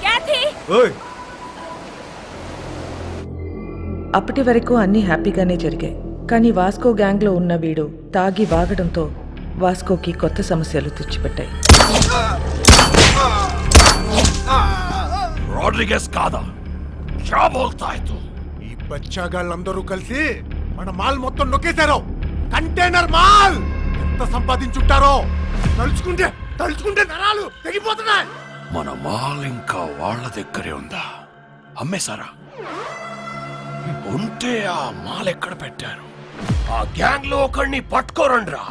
క్యాథీ ఓయ్ అప్పటి వరకు అన్నీ హ్యాపీగానే జరిగాయి. కానీ వాస్కో గ్యాంగ్లో ఉన్న వీడు తాగి వాగడంతో వాస్కోకి కొత్త సమస్యలు తెచ్చిపెట్టాయి. రోడ్రిగస్ కాదా? క్యా బోల్తా హై తూ? ఈ బచ్చాగాళ్ళందరూ కలిసి మన మాల్ మొత్తం నొక్కేశారు. కంటైనర్ మాల్ ఎంత సంపాదించుంటారో తలుచుకుంటే నరాలు తెగిపోతున్నాయి. మన మాల్ ఇంకా వాళ్ళ దగ్గరే ఉందా? అమ్మేశారా? ఉంటే ఆ మాల్ ఎక్కడ పెట్టారు? ఆ గ్యాంగ్ లో ఒకడిని పట్టుకోరండ్రా.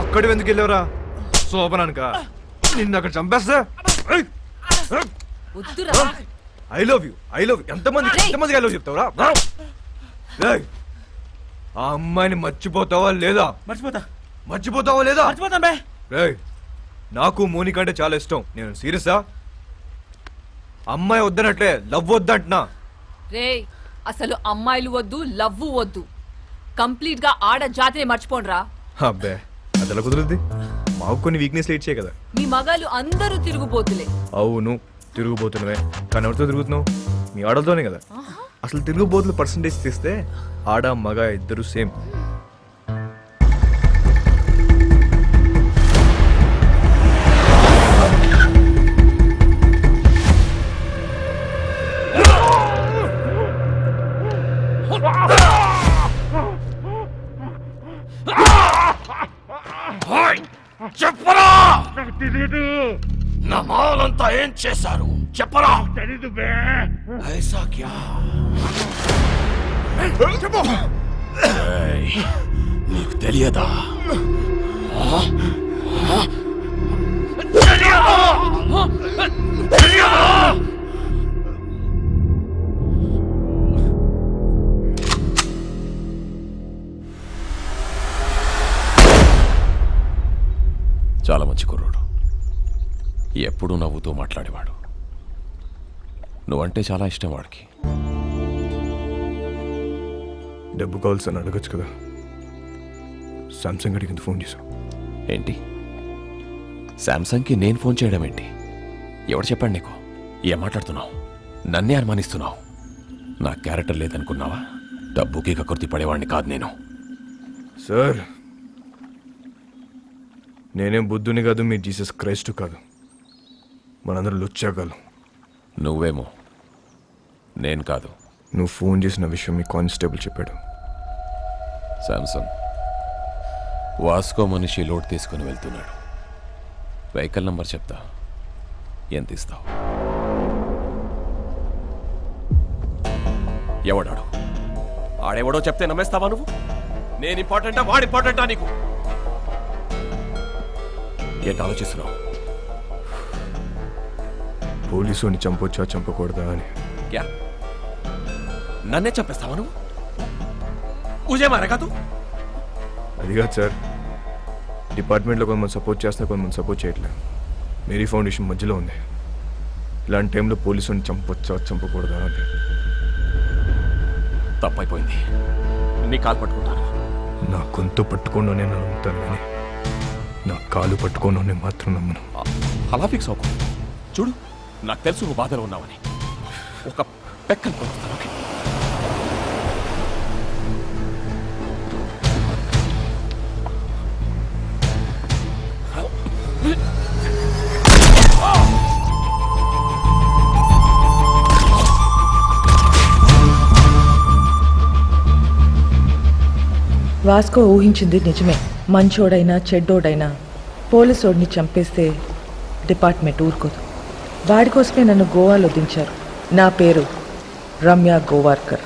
అక్కడి ఎందుకు వెళ్ళావురా? శోభనానిక నిన్ను అక్కడ చంపేస్తా. ఐ లవ్ యూ ఎంతమంది ఐ లవ్ చెప్తావురా? ఏయ్, ఆ అమ్మాయిని మర్చిపోతావా లేదా? మర్చిపోతావా లేదా? ఏయ్, నాకు మోనిక అంటే చాలా ఇష్టం. నేను సీరియసా? అమ్మాయి వద్దనట్లే, లవ్ వద్దంటున్నా. రే, అసలు అమ్మాయిలు వద్దు, లవ్వు వద్దు. కంప్లీట్ గా ఆడ జాతిని మర్చిపోండ్రా. అబ్బే, అది ఎలా కుదురుద్ది? మాకు కొన్ని వీక్నెస్ లేట్ చేయ కదా. మీ మగాళ్ళు అందరూ తిరుగుబోతులే. అవును, తిరుగుబోతున్నవే. కానీ ఎవరితో తిరుగుతున్నావు? మీ ఆడలతోనే కదా. అసలు తిరుగుబోతుల పర్సంటేజ్ తీస్తే ఆడ మగ ఇద్దరు సేమ్. చెప్పరా, నా మాలంతా ఏం చేశారు? చెప్పరా. ఐసా క్యా? ఏయ్, నీకు తెలియదా? చాలా మంచి కుర్రోడు, ఎప్పుడూ నవ్వుతూ మాట్లాడేవాడు. నువ్వంటే చాలా ఇష్టం వాడికి. డబ్బు కావాల్సిన అడగచ్చు కదా. సామ్సంగ్ అడిగింది ఫోన్ చేశావు ఏంటి? శాంసంగ్కి నేను ఫోన్ చేయడం ఏంటి? ఎవరు చెప్పాడు నీకు? ఏం మాట్లాడుతున్నావు? నన్నే అనుమానిస్తున్నావు. నా క్యారెక్టర్ లేదనుకున్నావా? డబ్బుకి కకృతి పడేవాడిని కాదు నేను. సార్, నేనేం బుద్ధుని కాదు, మీ జీసస్ క్రైస్ట్ కాదు. మనందరూ లుచ్చాగాలు. నువ్వేమో, నేను కాదు. నువ్వు ఫోన్ చేసిన విషయం మీ కానిస్టేబుల్ చెప్పాడు. శాంసంగ్ వాస్కో మనిషి లోడ్ తీసుకుని వెళ్తున్నాడు. వెహికల్ నంబర్ చెప్తా, ఎంత ఇస్తావు? ఎవడాడు? ఆడెవడో చెప్తే నమ్మేస్తావా నువ్వు? నేను ఇంపార్టెంటా వాడు ఇంపార్టెంటా నీకు? ఏంటి ఆలోచిస్తున్నావు? పోలీసుని చంపొచ్చా చంపకూడదా అని. క్యా నన్నే చంపేస్తావా నువ్వు? ఊజే మారా కాదు. అది కాదు సార్, డిపార్ట్మెంట్లో కొంతమంది సపోర్ట్ చేస్తా, కొంతమంది సపోర్ట్ చేయట్లేదు. మేరీ ఫౌండేషన్ మధ్యలో ఉంది. ఇలాంటి టైంలో పోలీసుని చంపొచ్చా చంపకూడదా అని. తప్పైపోయింది. నీ కాలు పట్టుకుంటాను. నా గొంతు పట్టుకోను నేను నమ్ముతాను, కానీ నా కాలు పట్టుకోను నేను మాత్రం నమ్మను. అలా ఫిక్స్ అవ్వకు. చూడు, నాకు తెలుసు నువ్వు బాధలో ఉన్నావని. ఒక పెక్కను కొనుస్తాను. ఓకే? వాస్కో ఊహించింది నిజమే. మంచోడైనా చెడ్డోడైనా పోలీసోడిని చంపేస్తే డిపార్ట్మెంట్ ఊరుకోదు. వాడి కోసమే నన్ను గోవాలో దించారు. నా పేరు Ramya Govarkar,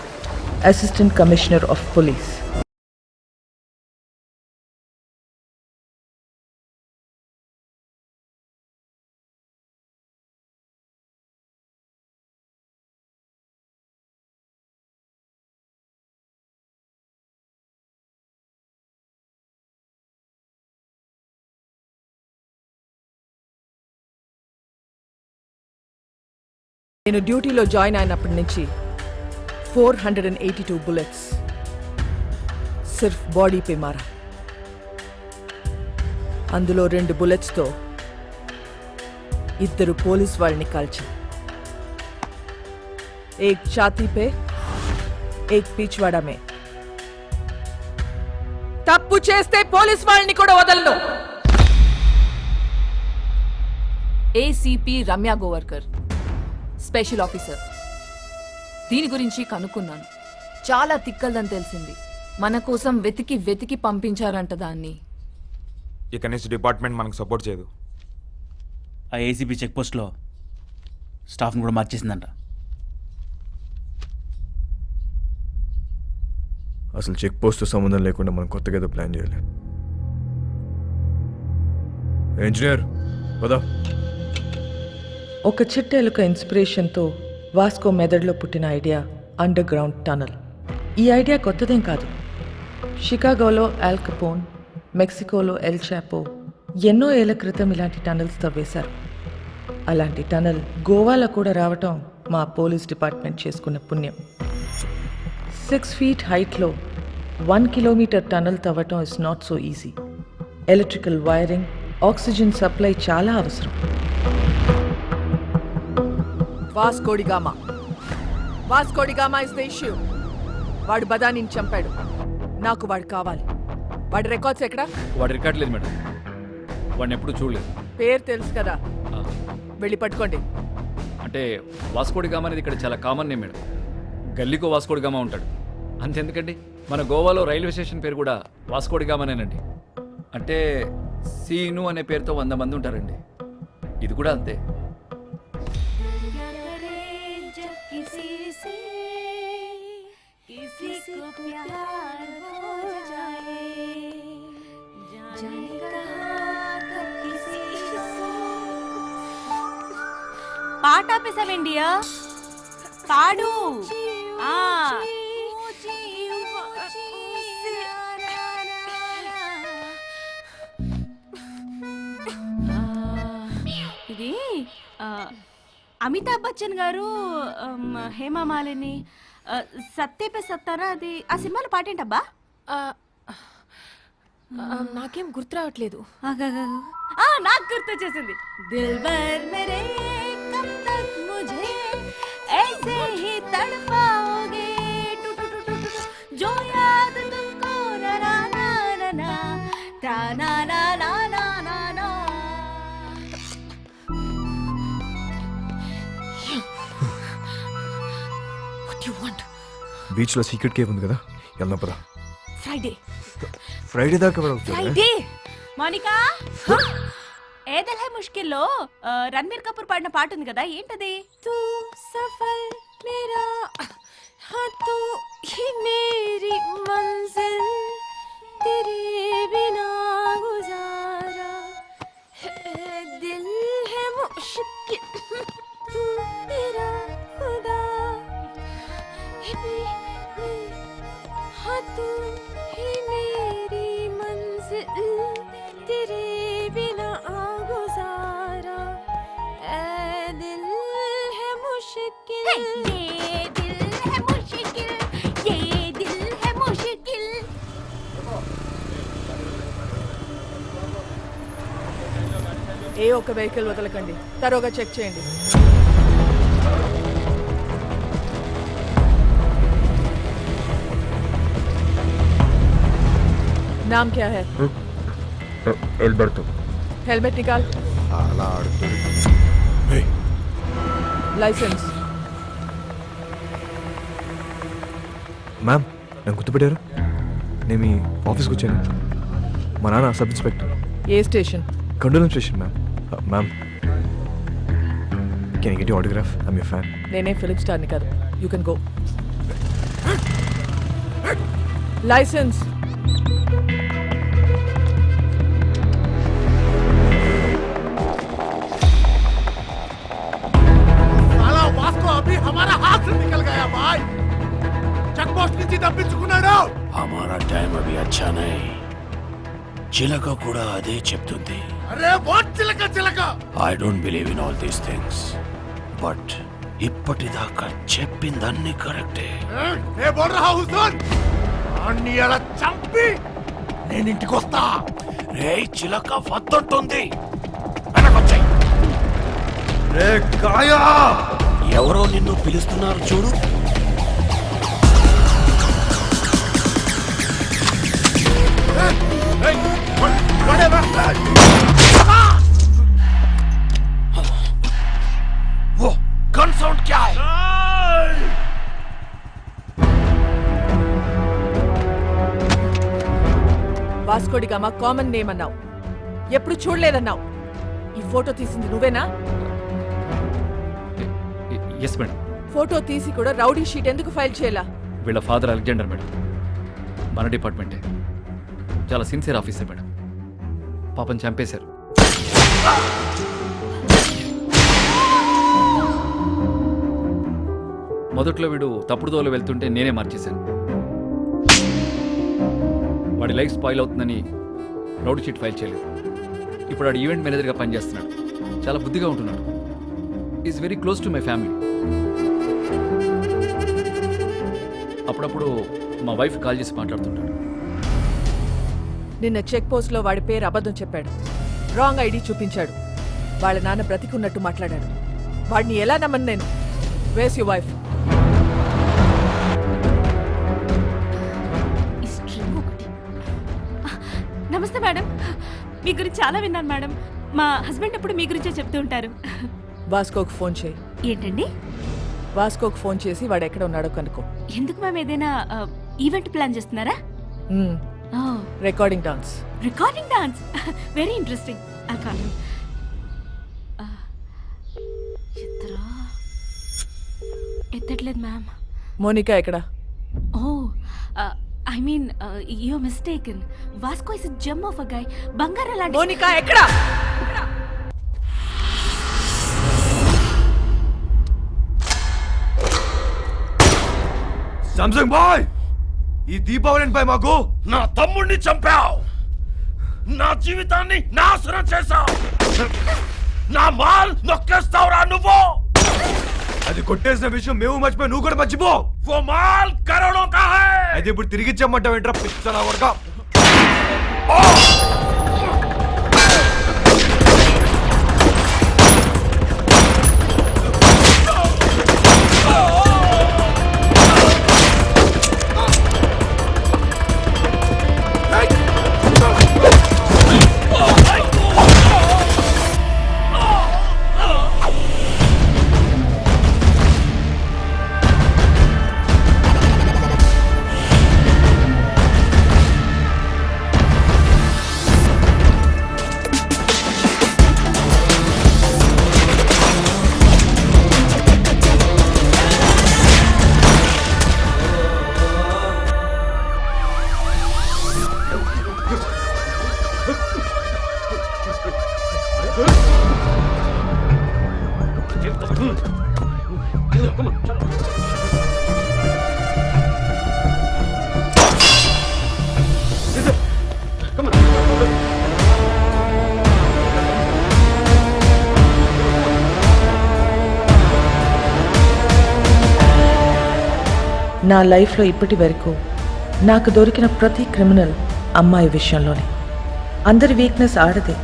assistant commissioner of police. నేను డ్యూటీలో జాయిన్ అయినప్పటి నుంచి 482 బుల్లెట్స్ సిర్ఫ్ బాడీ పే మారా. అందులో 2 బుల్లెట్స్తో 2 పోలీస్ వాళ్ళని కాల్చా. ఏక్ ఛాతీ పే, ఏక్ పిచ్వాడా మే. తప్పు చేస్తే పోలీస్ వాళ్ళని కూడా వదలను. ACP Ramya Govarkar, special officer. దీని గురించి కనుక్కున్నాను. చాలా తిక్కల్దని తెలిసింది. మన కోసం వెతికి వెతికి పంపించారంట దాన్ని. ఇక నుంచి డిపార్ట్మెంట్ మనకు సపోర్ట్ చేయదు. ఆ ఏసీపీ చెక్ పోస్ట్లో స్టాఫ్ని కూడా మార్చేసిందంట. అసలు చెక్ పోస్ట్ సంబంధం లేకుండా మనం కొత్తగా ఏదో ప్లాన్ చేయాలి. ఇంజనీర్ పదా. ఒక చిట్టెలుక ఇన్స్పిరేషన్తో వాస్కో మెదడులో పుట్టిన ఐడియా అండర్ గ్రౌండ్ టనల్. ఈ ఐడియా కొత్తదేం కాదు. షికాగోలో ఆల్ కపోన్, మెక్సికోలో ఎల్ చాపో ఎన్నో ఏళ్ల క్రితం ఇలాంటి టనల్స్ తవ్వేశారు. అలాంటి టనల్ గోవాలో కూడా రావటం మా పోలీస్ డిపార్ట్మెంట్ చేసుకున్న పుణ్యం. 6 feet హైట్లో 1 kilometer టనల్ తవ్వటం is not so easy. Electrical wiring, oxygen supply చాలా అవసరం. Vasco da Gama is the issue. వాడు బదానిని చంపాడు. నాకు వాడు కావాలి. వాడి రికార్డ్స్ ఎక్కడా? వాడి రికార్డ్ లేదు మేడం. వాడిని ఎప్పుడు చూడలేదు. పేరు తెలుసు కదా, వెళ్ళి పట్టుకోండి. అంటే వాస్కోడిగామా అనేది ఇక్కడ చాలా కామన్ నేమ్ మేడం. గల్లీకో వాస్కోడిగామా ఉంటాడు. అంతెందుకండి, మన గోవాలో రైల్వే స్టేషన్ పేరు కూడా వాస్కోడిగామానేనండి. అంటే సీను అనే పేరుతో 100 మంది ఉంటారండి. ఇది కూడా అంతే. పాట ఆపేసావేండియా? పాడు. ఇది అమితాబ్ బచ్చన్ గారు, హేమా మాలిని, సత్తే పే సత్తారా, అది ఆ సినిమాలో పాటేంటబ్బా? నాకేం గుర్తు రావట్లేదు. నాకు గుర్తు వచ్చేసింది. దిల్బర్ మేరే కబ్ తక్ ముझे ऐसे ही तड़पाओगे जो याद तुमको ना ना ना ना ता ना ना ना ना ना ना. What do you want? బీచ్లో సీక్రెట్ కేవ్ ఉంది కదా, వెళ్దాం పదా. ఫ్రైడే దాకా ఫ్రైడే. మోనికా, ఏ దిల్ హై ముష్కిల్లో రణబీర్ కపూర్ పాడిన పాట ఉంది కదా, ఏంటది? తూ సఫల్ మేరా हाँ तू ही मेरी मंजिल तेरे बिना गुजारा दिल है मुश्किल तू मेरा खुदा हाँ तू ही मेरी मंजिल तेरे बिना गुजारा मुश्किल ये दिल है मुश्किल ये दिल है मुश्किल ఏ ఒక్క వెహికల్ వదలకండి, తరోగా చెక్ చేయండి. नाम क्या है? ఎల్బర్టో. हेलमेट निकाल. అలా ఆడుతుంది. लाइसेंस. మ్యామ్, నన్ను గుర్తుపెట్టారు? నేను మీ ఆఫీస్కి వచ్చాను. మా నాన్న సబ్ ఇన్స్పెక్టర్. ఏ station? Candolim station ma'am. Ma'am, can get you autograph? I'm your fan. నేనే ఫిలిం స్టార్ని కాదు. You can go. लाइसेंस. साला वास्को अभी हमारा हाथ से निकल गया भाई. చెక్ పోస్ట్ నుంచి తప్పించుకున్నాడు. हमारा टाइम अभी अच्छा नहीं. చిలక కూడా అదే చెప్తుంది. అరే వాట్ చిలక చిలక. I don't believe in all these things. But ఇప్పటిదాకా చెప్పిందన్నీ కరెక్టే. ఏ బోల్ రహా హూ సున్. అన్ని అలా చంపి నేను ఇంటికి వస్తా. రే చిలక వద్దంటుంది. వెనకొచ్చాయి. రే కాయా. ఎవరో నిన్ను పిలుస్తున్నారు చూడు. वो गन साउंड क्या है? వాస్కోడి గామా కామన్ నేమ్ అన్నావు, ఎప్పుడు చూడలేదన్నావు. ఈ ఫోటో తీసింది నువ్వేనా? Yes madam. ఫోటో తీసి కూడా రౌడీ షీట్ ఎందుకు ఫైల్ చేయాలా? వీళ్ళ ఫాదర్ అలెగ్జాండర్ మేడం. మన డిపార్ట్మెంటే. చాలా సిన్సియర్ ఆఫీసర్ మేడం. పాపం చంపేశారు. మొదట్లో వీడు తప్పుడు దోవలో వెళ్తుంటే నేనే మార్చేశాను. వాడి లైఫ్ స్పాయిల్ అవుతుందని రౌడీ షీట్ ఫైల్ చేయలేదు. ఇప్పుడు వాడు ఈవెంట్ మేనేజర్గా పనిచేస్తున్నాడు. చాలా బుద్ధిగా ఉంటున్నాడు. Is very close to my family. అప్పుడప్పుడు మా వైఫ్ కాల్ చేసి మాట్లాడుతుంటాడు. నిన్న చెక్ పోస్ట్ లో వాడి పేరు అబద్ధం చెప్పాడు. రాంగ్ ఐడి చూపించాడు. వాళ్ళ నాన్న బ్రతికున్నట్టు మాట్లాడాడు. వాడిని ఎలా నమ్మను నేను? వేస్ యు వైఫ్? నమస్తే మేడం. మీ గురించి చాలా విన్నాను మేడం. మా హస్బెండ్ ఎప్పుడు మీ గురించే చెప్తూ ఉంటారు. వాస్కోకి ఫోన్ చేయి. ఏంటండి? వాస్కోకి ఫోన్ చేసి వాడు ఎక్కడ ఉన్నాడో కనుక్కో. ఎందుకు మ్యామ్? ఏదైనా ఈవెంట్ ప్లాన్ చేస్తున్నారా? Recording dance. Recording dance, very interesting. ఎత్తట్లేదు మ్యామ్. మోనికా ఎక్కడ? Oh I mean you are mistaken. Vasco is a gem of a guy. బంగారం లాంటి. మోనికా ఎక్కడ? సామ్సంగ్ బాయ్, ఈ దీపావళిపై మాకు నా తమ్ముడిని చంపావు. నా జీవితాన్ని నాశనం చేశావు. నా మాల్ నొక్కేస్తావురా నువ్వు. అది కొట్టేసిన విషయం మేము మర్చిపోయి నువ్వు కూడా మర్చిపో. वो माल करोड़ों का है. అయితే ఇప్పుడు తిరిగి ఇచ్చామంటావు ఏంట్రా పిచ్చనా వర్గా? నా లైఫ్లో ఇప్పటి వరకు నాకు దొరికిన ప్రతి క్రిమినల్ అమ్మాయి విషయంలోనే. అందరి వీక్నెస్ ఆడదే.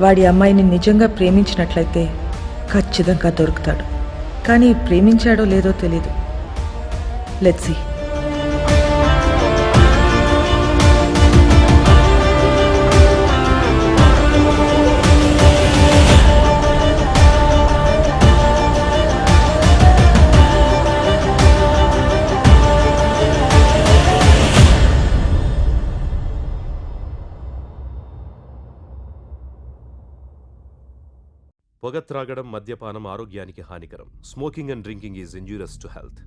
వాడి అమ్మాయిని నిజంగా ప్రేమించినట్లయితే ఖచ్చితంగా దొరుకుతాడు. కానీ ప్రేమించాడో లేదో తెలీదు. Let's see. పొగ త్రాగడం, మద్యపానం ఆరోగ్యానికి హానికరం. Smoking and drinking is injurious to health.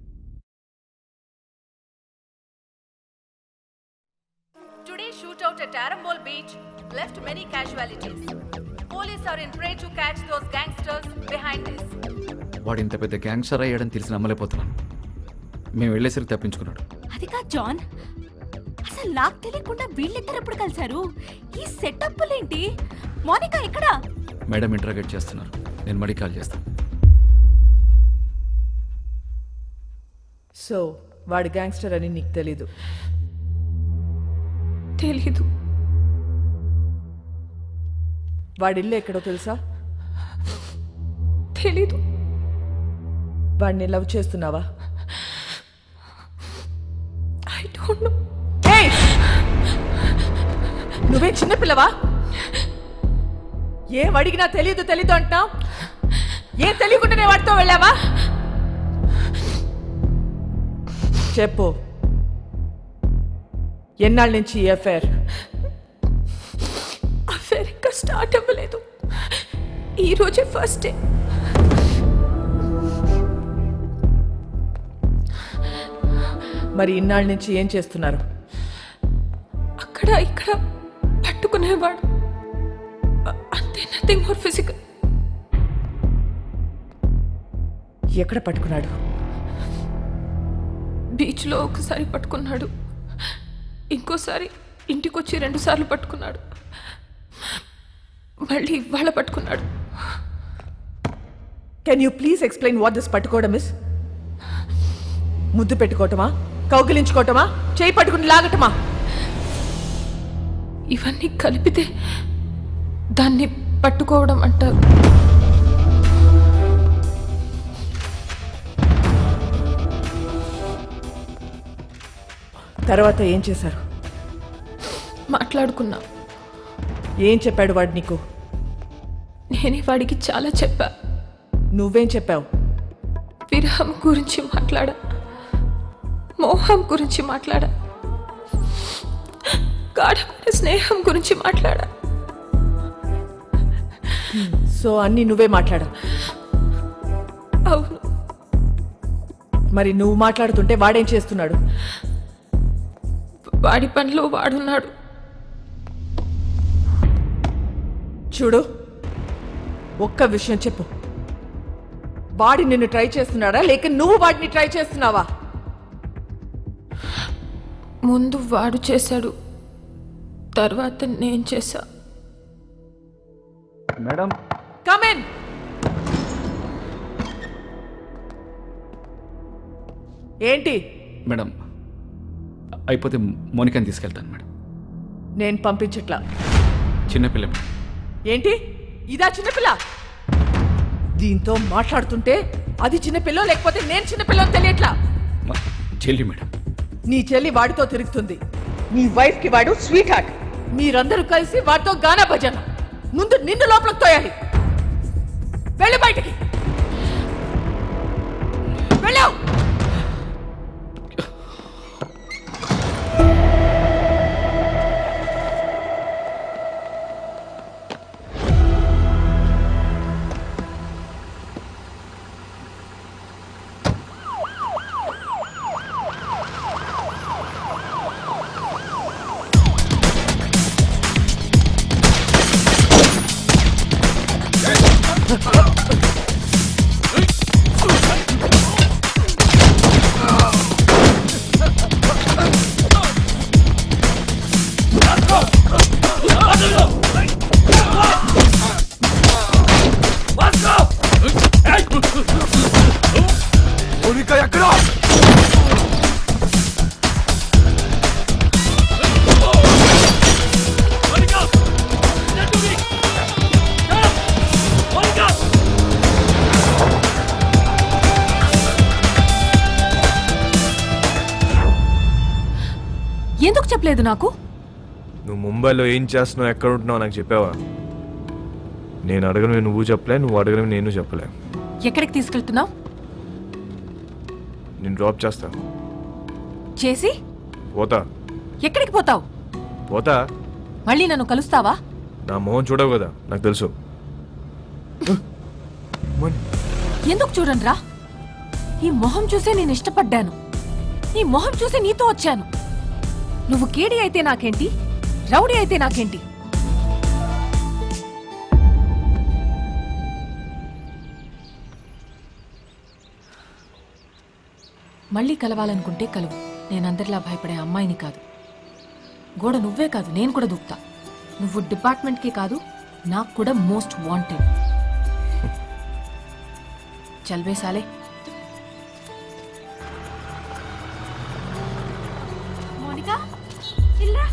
Today's shootout at Arambol Beach left many casualties. Police are in prey to catch those gangsters behind this. వాడు ఇంత పెద్ద గ్యాంగ్స్టర్ అయ్యాడని తెలిసి నమ్మలేకపోతున్నాను. మేము వెళ్ళేసరికి తప్పించుకున్నాడు. అది కాదు జాన్, అసలు నాకు తెలియకుండా వీళ్ళిద్దరు ఎప్పుడు కలిశారు? ఈ సెటప్లేంటి? మోనికా ఎక్కడ? మేడం ఇంటరాగేట్ చేస్తున్నారు. నేను మడి కాల్ చేస్తాను. సో వాడి గ్యాంగ్స్టర్ అని నీకు తెలీదు? తెలీదు. వాడి ఇల్లు ఎక్కడో తెలుసా? తెలీదు. వాడిని లవ్ చేస్తున్నావా? I don't know. నువ్వే చిన్నపిల్లవా? ఏం అడిగినా తెలీదు తెలీదు అంటావు. ఏం తెలియకుండానే వాడితో వెళ్ళావా? చెప్పు, ఎన్నాళ్ళ నుంచి ఈ అఫైర్? అఫైర్ ఇంకా స్టార్ట్ అవ్వలేదు. ఈ రోజే ఫస్ట్ డే. మరి ఇన్నాళ్ళ నుంచి ఏం చేస్తున్నారు? అక్కడ ఇక్కడ పట్టుకునేవాడు. అంతే, నథింగ్ మోర్ ఫిజికల్. ఎక్కడ పట్టుకున్నాడు? బీచ్లో ఒకసారి పట్టుకున్నాడు, ఇంకోసారి ఇంటికొచ్చి 2 సార్లు పట్టుకున్నాడు, మళ్ళీ ఇవాళ పట్టుకున్నాడు. Can you please explain what this పట్టుకోవడం ఇస్? ముద్దు పెట్టుకోవటమా, కౌగిలించుకోవటమా, చేయి పట్టుకుని లాగటమా? ఇవన్నీ కలిపితే దాన్ని పట్టుకోవడం అంటారు. తర్వాత ఏం చేశారు? మాట్లాడుకున్నా. ఏం చెప్పాడు వాడు నీకు? నేనే వాడికి చాలా చెప్పా. నువ్వేం చెప్పావు? విరహం గురించి మాట్లాడా, మోహం గురించి మాట్లాడా, గాఢమైన స్నేహం గురించి మాట్లాడా. సో అన్నీ నువ్వే మాట్లాడా? అవును. మరి నువ్వు మాట్లాడుతుంటే వాడేం చేస్తున్నాడు? వాడి పనిలో వాడున్నాడు. చూడు, ఒక్క విషయం చెప్పు. వాడి నిన్ను ట్రై చేస్తున్నాడా లేక నువ్వు వాడిని ట్రై చేస్తున్నావా? ముందు వాడు చేశాడు, తర్వాత నేను చేశా. Madam, come in. ఏంటి? మేడం అయిపోతే మోనికాని తీసుకెళ్తాను మేడం. నేను పంపించట్లా. చిన్నపిల్ల. ఏంటి ఇదా చిన్నపిల్ల? దీంతో మాట్లాడుతుంటే అది చిన్నపిల్ల లేకపోతే నేను చిన్నపిల్ల తెలియట్లా. చెల్లి మేడం. నీ చెల్లి వాడితో తిరుగుతుంది. నీ వైఫ్ కి వాడు స్వీట్ హార్ట్. మీరందరూ కలిసి వాడితో గానా భజన. ముందు నిన్ను లోపలికి తోయాలి. వెళ్ళి బయటికి వెళ్ళావు. మోనికా ఎక్కడ? చెప్పలేదు నాకు? నువ్వు ముంబైలో ఏం చేస్తున్నావు, ఎక్కడ ఉంటున్నావు నాకు చెప్పావా? నేను అడగను నువ్వు చెప్పలే, నువ్వు అడగను నేను చెప్పలే. ఎక్కడికి తీసుకెళ్తున్నావు? నేను డ్రాప్ చేస్తా. చేసి పోతా. ఎక్కడికి పోతావు? పోతా. మళ్ళీ నన్ను కలుస్తావా? నా మొహం చూడవు కదా, నాకు తెలుసు. ఎందుకు చూడండిరా, ఈ మొహం చూసే నేను ఇష్టపడ్డాను, ఈ మొహం చూసి నీతో వచ్చాను. నువ్వు కేడి అయితే నాకేంటి, రౌడీ అయితే నాకేంటి? మళ్ళీ కలవాలనుకుంటే కలువు. నేనందరిలా భయపడే అమ్మాయిని కాదు. గోడ నువ్వే కాదు, నేను కూడా దూకుతా. నువ్వు డిపార్ట్మెంట్కే కాదు, నాకు కూడా మోస్ట్ వాంటెడ్. చల్వే సాలే. మోనికా ఇల్లా.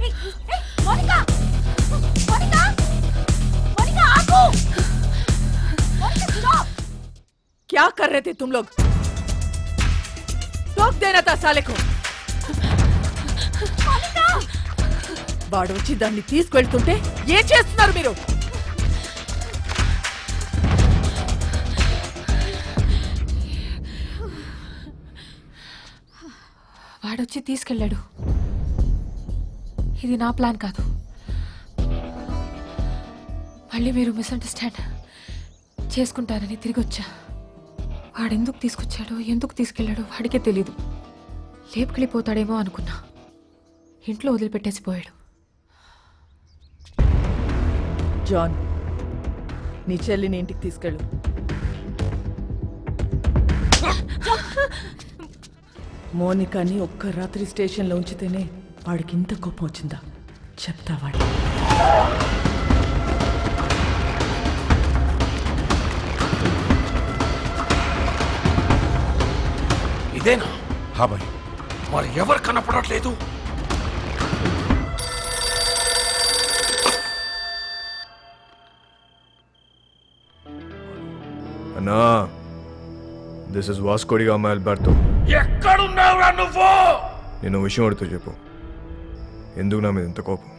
ఏయ్ ఏయ్ మోనికా, మోనికా, మోనికా ఆగు. మోనికా స్టాప్. क्या कर रहे थे तुम लोग? टोक देना था साले को. వాడు వచ్చి దాన్ని తీసుకెళ్తుంటే ఏం చేస్తున్నారు మీరు? వాడొచ్చి తీసుకెళ్ళాడు. ఇది నా ప్లాన్ కాదు. మళ్ళీ మీరు మిస్అండర్స్టాండ్ చేసుకుంటారని తిరిగి వచ్చా. వాడెందుకు తీసుకొచ్చాడో, ఎందుకు తీసుకెళ్ళాడో వాడికే తెలీదు. లేపుకెళ్ళిపోతాడేమో అనుకున్నా. ఇంట్లో వదిలిపెట్టేసి పోయాడు. జాన్, నీ చెల్లిని ఇంటికి తీసుకెళ్ళు. మోనికాని ఒక్క రాత్రి స్టేషన్లో ఉంచితేనే వాడికి ఇంత కోపం వచ్చిందా? చెప్తా వాడి. ఇదేనా? హా భాయ్, మరి ఎవరు కనపడట్లేదు? అన్నా, this is Vasco da Gama Alberto. ఎక్కడున్నావురా నువ్వు? నేను విషయం అడుగుతూ చెప్పు. ఎందుకు నా మీద ఎంత కోపం?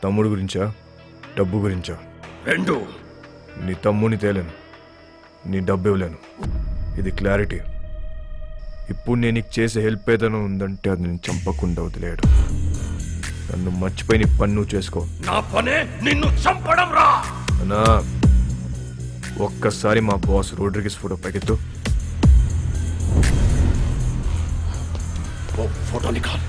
తమ్ముడు గురించా, డబ్బు గురించా? రెండు. నీ తమ్ముని తేలేను, నీ డబ్బు ఇవ్వలేను. ఇది క్లారిటీ. ఇప్పుడు నేను నీకు చేసే హెల్ప్ ఏదైనా ఉందంటే అది నేను చంపకుండా వదిలేయడు. నన్ను మర్చిపోయి నీ పని నువ్వు చేసుకో. నా పనే నిన్ను చంపడం రా. అన్నా, ఒక్కసారి మా బాస్ రోడ్రిగిస్ ఫోటో పైకెత్తు. वो फोटो निकाल.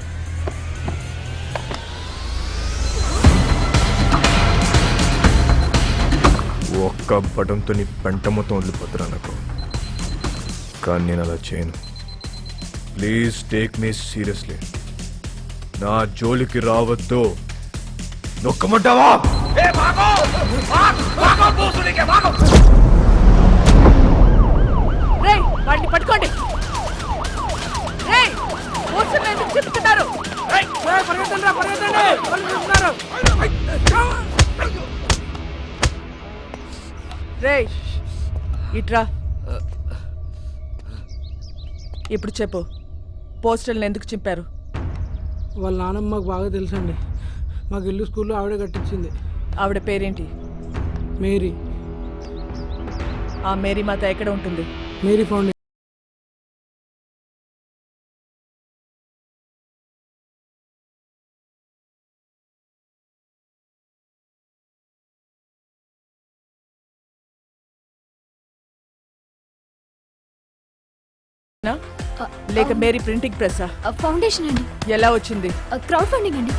ఒక్క బటంతో నీ పెంట మొత్తం వదిలిపోతున్నా నాకు. కానీ నేను అలా చేయను. Please take me seriously. నా జోలికి రావద్దు. నొక్కమంటావా? రేయ్, వాడిని పట్టుకోండి. రేయ్, మోసం ఎందుకు చెప్తున్నారు? రేయ్, ఇట్రా. ఇప్పుడు చెప్పు, పోస్టల్ని ఎందుకు చింపారు? వాళ్ళ నాన్నమ్మ మాకు బాగా తెలుసండి. మాకు ఇల్లు స్కూల్లో ఆవిడ కట్టించింది. ఆవిడ పేరేంటి? మేరీ. ఆ మేరీ మాత ఎక్కడ ఉంటుంది? Mary foundation. లేక మేరీ ప్రింటింగ్ ప్రెస్సా? ఫౌండేషన్ అండి. ఎలా వచ్చింది? క్రౌడ్ ఫండింగ్ అండి.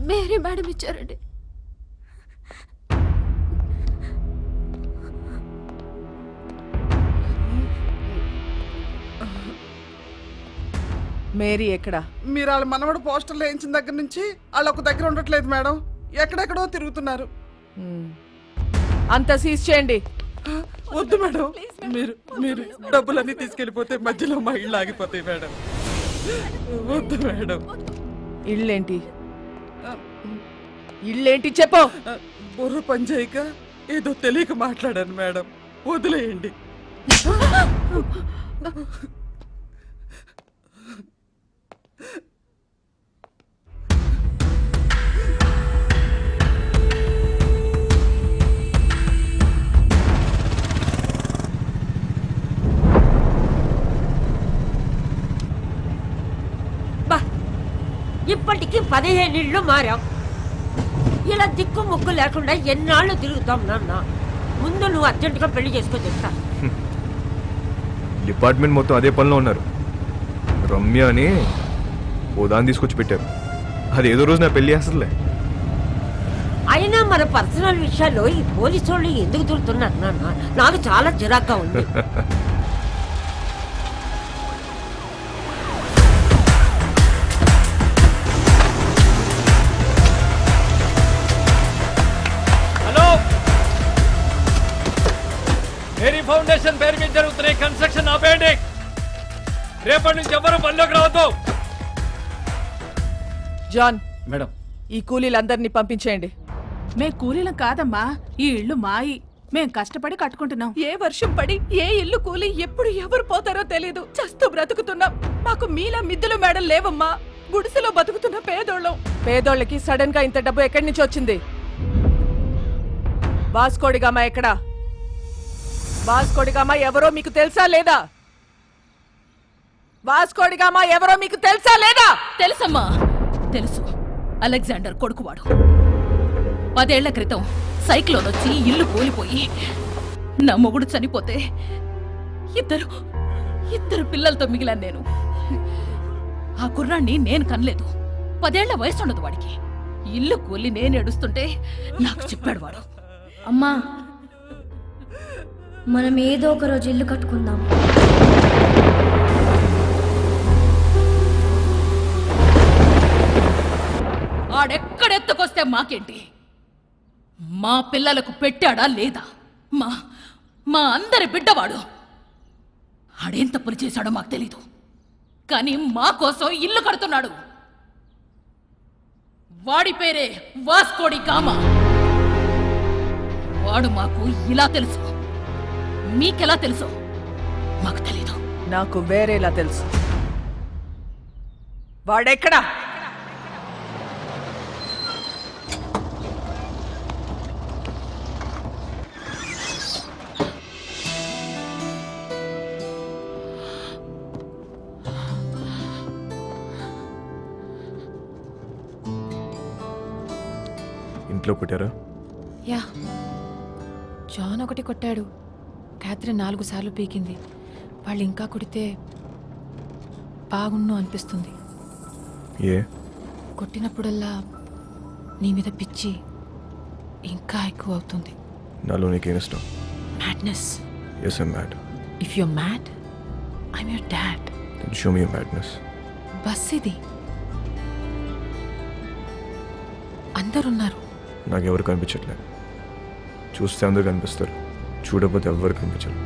మేరీ మేడం ఇచ్చారండి. మేరీ ఎక్కడా? మీరు వాళ్ళ మనవడు పోస్టర్లు వేయించిన దగ్గర నుంచి వాళ్ళు ఒక దగ్గర ఉండట్లేదు మేడం. ఎక్కడెక్కడో తిరుగుతున్నారు. అంతా సీజ్ చేయండి. వద్దు మేడం, మీరు మీరు డబ్బులన్నీ తీసుకెళ్ళిపోతే మధ్యలో మా ఇళ్ళు ఆగిపోతాయి మేడం. వద్దు మేడం. ఇళ్ళేంటి? ఇళ్ళేంటి చెప్పు. బుర్ర పనిచేయక ఏదో తెలియక మాట్లాడాను మేడం, వదిలేయండి. ఇప్పటికి 15 ఇళ్ళు మారాం. ఇలా దిక్కు ముక్కు లేకుండా ఎన్నాళ్ళు తిరుగుతాం నాన్న. ముందు నువ్వు అర్జెంటుగా పెళ్లి చేసుకో చెప్తా. డిపార్ట్మెంట్ మొత్తం అదే పనిలో ఉన్నారు. రమ్య అని ఓ దాన్ని తీసుకొచ్చి పెట్టారు. అది ఏదో రోజు నా పెళ్లి చేస్తుందిలే. అయినా మన పర్సనల్ విషయాల్లో ఈ పోలీసు వాళ్ళు ఎందుకు తిరుగుతున్నారు నాన్న? నాకు చాలా చిరాగ్గా ఉంది. మేరీ ఫౌండేషన్ పేరు మీద జరుగుతున్న కన్స్ట్రక్షన్ ఆపేయండి. రేపటి నుంచి ఎవరు పనిలోకి రావద్దు. జాన్, మేడం, ఈ కూలీలందరినీ పంపించేయండి. మేం కూలీలం కాదమ్మా, ఈ ఇల్లు మాయి. మేం కష్టపడి కట్టుకుంటున్నాం. ఏ వర్షం పడి ఏ ఇల్లు కూలి ఎప్పుడు ఎవరు పోతారో తెలీదు. చస్తూ బ్రతుకుతున్నాం. మాకు మీలా మిద్దులు మేడం లేవమ్మా. గుడిసెలో బతుకుతున్న పేదోళ్ళం. పేదోళ్ళకి సడన్ గా ఇంత డబ్బు ఎక్కడి నుంచి వచ్చింది? వాస్కోడిగామా ఎక్కడా? వాస్కోడిగామా ఎవరో మీకు తెలుసా లేదా? వాస్కోడిగామా ఎవరో మీకు తెలుసా లేదా? తెలుసమ్మా, తెలుసు. అలెగ్జాండర్ కొడుకువాడు. 10 ఏళ్ల క్రితం సైక్లోన్ వచ్చి ఇల్లు కూలిపోయి నా మొగుడు చనిపోతే ఇద్దరు పిల్లలతో మిగిలాను నేను. ఆ కుర్రాన్ని నేను కనలేదు. 10 ఏళ్ల వయసు ఉండదు వాడికి. ఇల్లు కూలి నేను ఏడుస్తుంటే నాకు చెప్పాడు వాడు. అమ్మా, మనం ఏదో ఒక రోజు ఇల్లు కట్టుకుందాం. ఆడెక్కడెత్తుకొస్తే మాకేంటి? మా పిల్లలకు పెట్టాడా లేదా? మా అందరి బిడ్డవాడు. ఆడేం తప్పులు చేశాడో మాకు తెలీదు, కానీ మా కోసం ఇల్లు కడుతున్నాడు. వాడి పేరే వాస్కోడి గామా. వాడు మాకు ఇలా తెలుసు. మీకెలా తెలుసు? మాకు తెలీదు. నాకు వేరేలా తెలుసు. వాడెక్కడా? ఇంట్లో కొట్టారా? యా, జాన్ ఒకటి కొట్టాడు. క్యాథరిన్ 4 సార్లు పీకింది. వాళ్ళు ఇంకా కొడితే బాగుండు అనిపిస్తుంది. ఏ? కొట్టినప్పుడల్లా నీ మీద పిచ్చి ఇంకా ఎక్కువ అవుతుంది. నాలో నీకేం ఇష్టం? Madness. Yes, I'm mad. If you're mad, I'm your dad. Then show me your madness. Bus ఇది. అందరున్నారు. నాకెవరు కనిపించట్లేదు. చూస్తే అందరూ కనిపిస్తారు, చూడకపోతే ఎవరు కనిపించరు.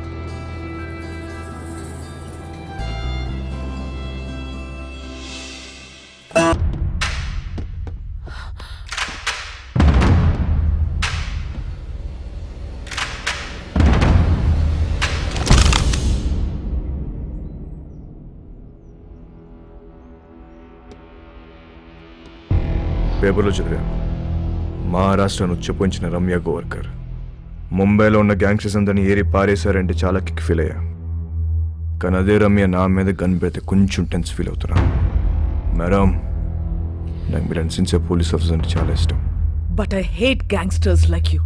పేపర్లో చదివా, మహారాష్ట్రను ఉచ్చపోంచిన రమ్య గోవర్కర్ ముంబైలో ఉన్న గ్యాంగ్స్టర్స్ అందరినీ ఏరి పారేశారంటే చాలా కిక్ ఫీల్ అయ్యా. కానీ అదే రమ్య నా మీద గన్ పెడితే కొంచెం టెన్స్ ఫీల్ అవుతున్నా. మేడం, నాకు మీరు సిన్సియర్ పోలీస్ ఆఫీసర్ అంటే చాలా ఇష్టం. But I hate gangsters like you.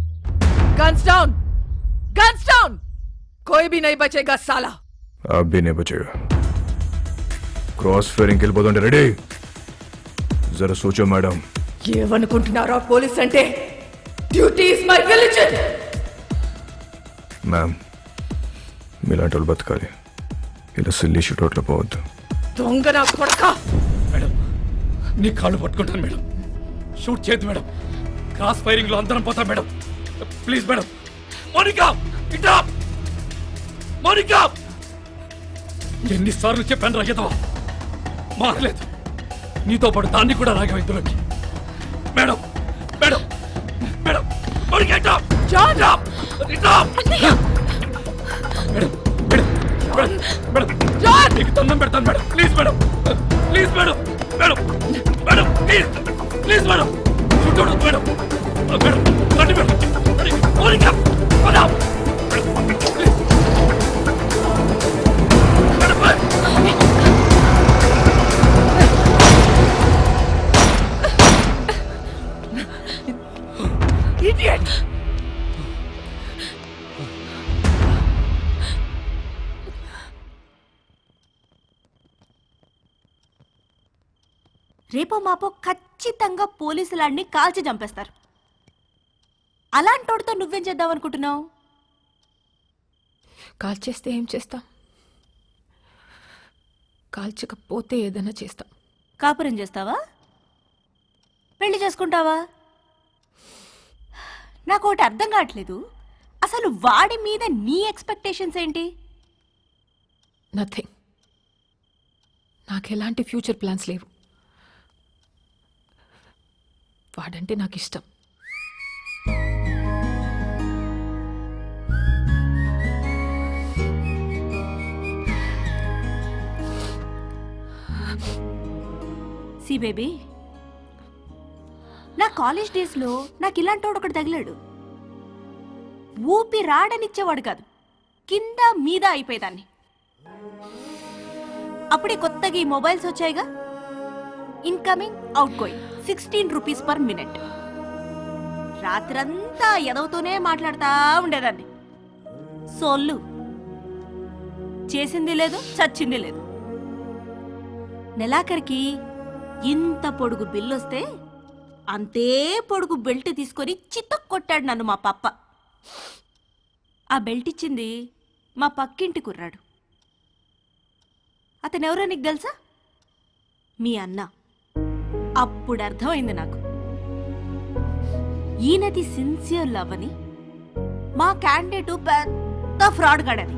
Guns down! Guns down! కోई भी नहीं बचेगा साला. आप भी नहीं बचेगा. క్రాస్ ఫైరింగ్కి వెళ్ళిపోతుంటే రెడీ. జరా సోచో మేడం. ఏమనుకుంటున్నారా పోలీస్ అంటే? Duty is my religion. Ma'am, మీలాంటి వాళ్ళు బతకాలి, ఇలా సిల్లీ షూట్అవుట్లో పోవద్దు. దొంగ నా కొడక! మేడం, నీ కాళ్ళు పట్టుకుంటాను మేడం. షూట్ చేయదు మేడం. క్రాస్ ఫైరింగ్ లో అందరం పోతాం మేడం. Please madam. మోనికా, ఇట్రా! మోనికా! ఎన్నిసార్లు చెప్పాను రాగేదవా, మారలేదు. నీతో పాటు దాన్ని కూడా రాగం ఇందులోకి. మేడం, మేడం, మేడం, మోనికా ఇట్రా! ఇట్రా! ఇట్రా! మేడం, మేడం, మేడం, మేడం, నీకు దండం పెడతాను madam. Please madam, please madam. Madam చుట్టూ మేడం మేడం రండి మేడం రండి. మౌనిక, పదాం. Idiot! రేపో మాపో ఖచ్చితంగా పోలీసులాడిని కాల్చి చంపేస్తారు. అలాంటోడితో నువ్వేం చేద్దాం అనుకుంటున్నావు? కాల్చేస్తే ఏం చేస్తాం? కాల్చకపోతే ఏదైనా చేస్తాం. కాపురం చేస్తావా? పెళ్లి చేసుకుంటావా? నాకు ఒకటి అర్థం కావట్లేదు. అసలు వాడి మీద నీ ఎక్స్పెక్టేషన్స్ ఏంటి? నథింగ్. నాకు ఎలాంటి ఫ్యూచర్ ప్లాన్స్ లేవు. వాడంటే నాకు ఇష్టం. సి బేబీ, నా కాలేజ్ డేస్లో నాకు ఇలాంటోడు ఒకటి తగిలాడు. ఊపి రాడనిచ్చేవాడు కాదు, కింద మీద అయిపోయేదాన్ని. అప్పుడే కొత్తగా ఈ మొబైల్స్ వచ్చాయిగా, incoming outgoing 16 rupees per minute. రాత్రంతా ఎదవుతూనే మాట్లాడుతూ ఉండేదాన్ని. సోళ్ళు చేసింది లేదు, చచ్చింది లేదు. నెలాఖరికి ఇంత పొడుగు బిల్లు వస్తే అంతే పొడుగు బెల్ట్ తీసుకొని చిత్త కొట్టాడు నన్ను మా పప్ప. ఆ బెల్ట్ ఇచ్చింది మా పక్కింటి కుర్రాడు. అతనెవరో నీకు తెలుసా? మీ అన్న. అప్పుడు అర్థమైంది నాకు, ఈయనది సిన్సియర్ లవ్ అని, మా క్యాండిడేటు పెద్ద ఫ్రాడ్ గాడని.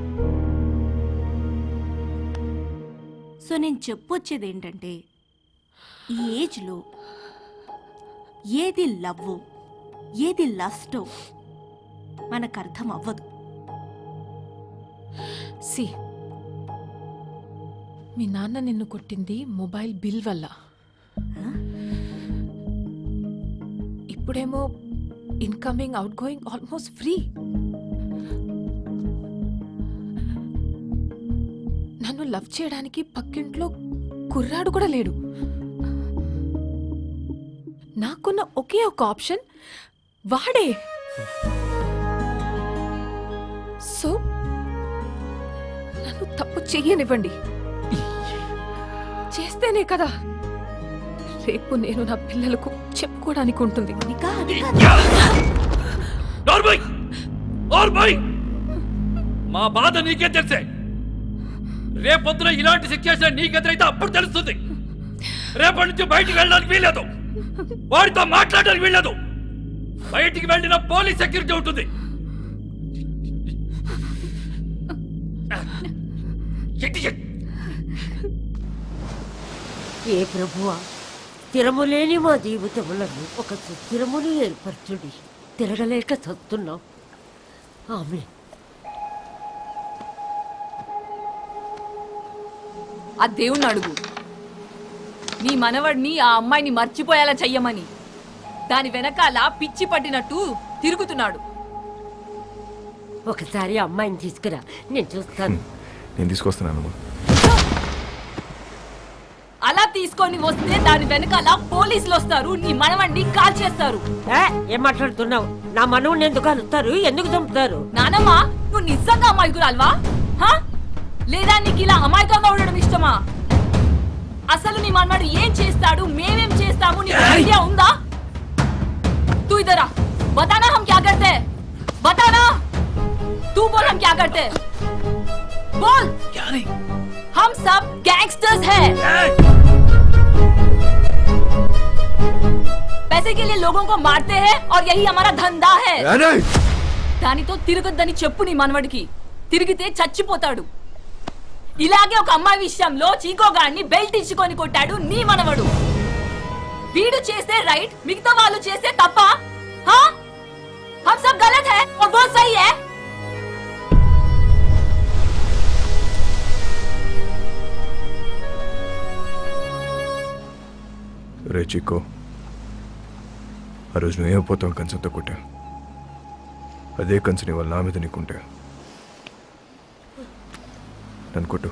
సో నేను చెప్పొచ్చేది ఏంటంటే, ఈ ఏజ్లో ఏది లవ్వో ఏది లస్టో మనకు అర్థం అవ్వదు. సి, మీ నాన్న నిన్ను కొట్టింది మొబైల్ బిల్ వల్ల. ఇప్పుడేమో incoming out going almost free. నన్ను లవ్ చేయడానికి పక్కింట్లో కుర్రాడు కూడా లేడు. నాకున్న ఒకే ఒక ఆప్షన్ వాడే. సో నన్ను తప్పు చెయ్యనివ్వండి. చేస్తేనే కదా రేపు నేను నా పిల్లలకు చెప్పుకోవడానికి ఉంటుంది. మా బాధ నీకే తెలిసే. రేపొద్దున ఇలాంటి సిచ్యువేషన్ నీకెదురైతే అప్పుడు తెలుస్తుంది. రేపటి నుంచి బయటికి వెళ్ళడానికి వీల్లేదు, వాడితో మాట్లాడడానికి వీల్లేదు. బయటికి వెళ్ళిన పోలీస్ సెక్యూరిటీ ఉంటుంది. ఏ ప్రభువా, స్థిరములేని మా జీవితములను ఒక సుస్థిరమును ఏర్పరచుడి. తిరగలేక చస్తున్నాం. ఆమె ఆ దేవుణ్ణి అడుగు, నీ మనవడిని ఆ అమ్మాయిని మర్చిపోయేలా చెయ్యమని. దాని వెనకాల పిచ్చి పట్టినట్టు తిరుగుతున్నాడు. ఒకసారి అమ్మాయిని తీసుకురా, నేను చూస్తాను. నేను తీసుకొస్తున్నాను. అలా తీసుకొని వస్తే దాని వెనకాల పోలీసులు వస్తారు, నీ మనవడిని కాల్ చేస్తారు. ఏం మాట్లాడుతున్నావు? నా మనవుని ఎందుకు కలుస్తారు? ఎందుకు చంపుతారు? నానమ్మ, నువ్వు నిజంగా అమాయకురాల్వా? లేదా నీకు ఇలా అమాయకంగా ఉండడం ఇష్టమా? అసలు నీ మనవాడు ఏం చేస్తాడు, మేమేం చేస్తాము, నీకు ఐడియా ఉందా? तू इधर आ, बताना हम क्या करते हैं, बताना. तू बोल हम क्या करते हैं, बोल. क्या नहीं, हम सब गैंगस्टर्स हैं. पैसे के लिए लोगों को मारते हैं और यही हमारा धंधा है. దానితో తిరగొద్దని చెప్పు నీ మనవడికి. తిరిగితే చచ్చిపోతాడు. ఇలాగే ఒక అమ్మాయి విషయంలో చీకోగాడిని బెల్ట్ ఇచ్చుకొని కొట్టాడు నీ మనవడు. వీడు చేస్తే రైట్, మిగతా వాళ్ళు చేస్తే తప్ప? हम सब गलत है और वो सही है. రే చిక్కు, ఆ రోజు నువ్వేమైపోతావు కంచంతో కొట్టా. అదే కంచని వాళ్ళ నా మీద నీకుంటే నన్ను కొట్టు.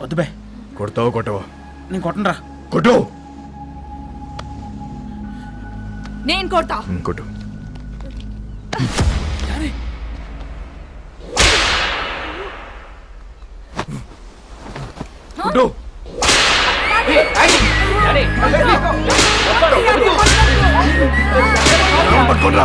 వద్దు బే. కొడతావా కొట్టవా? నేను కొట్టనరా. కొట్టు. నేను కొడతా. కొట్టు. కొట్టు. పట్టుకోండిరా.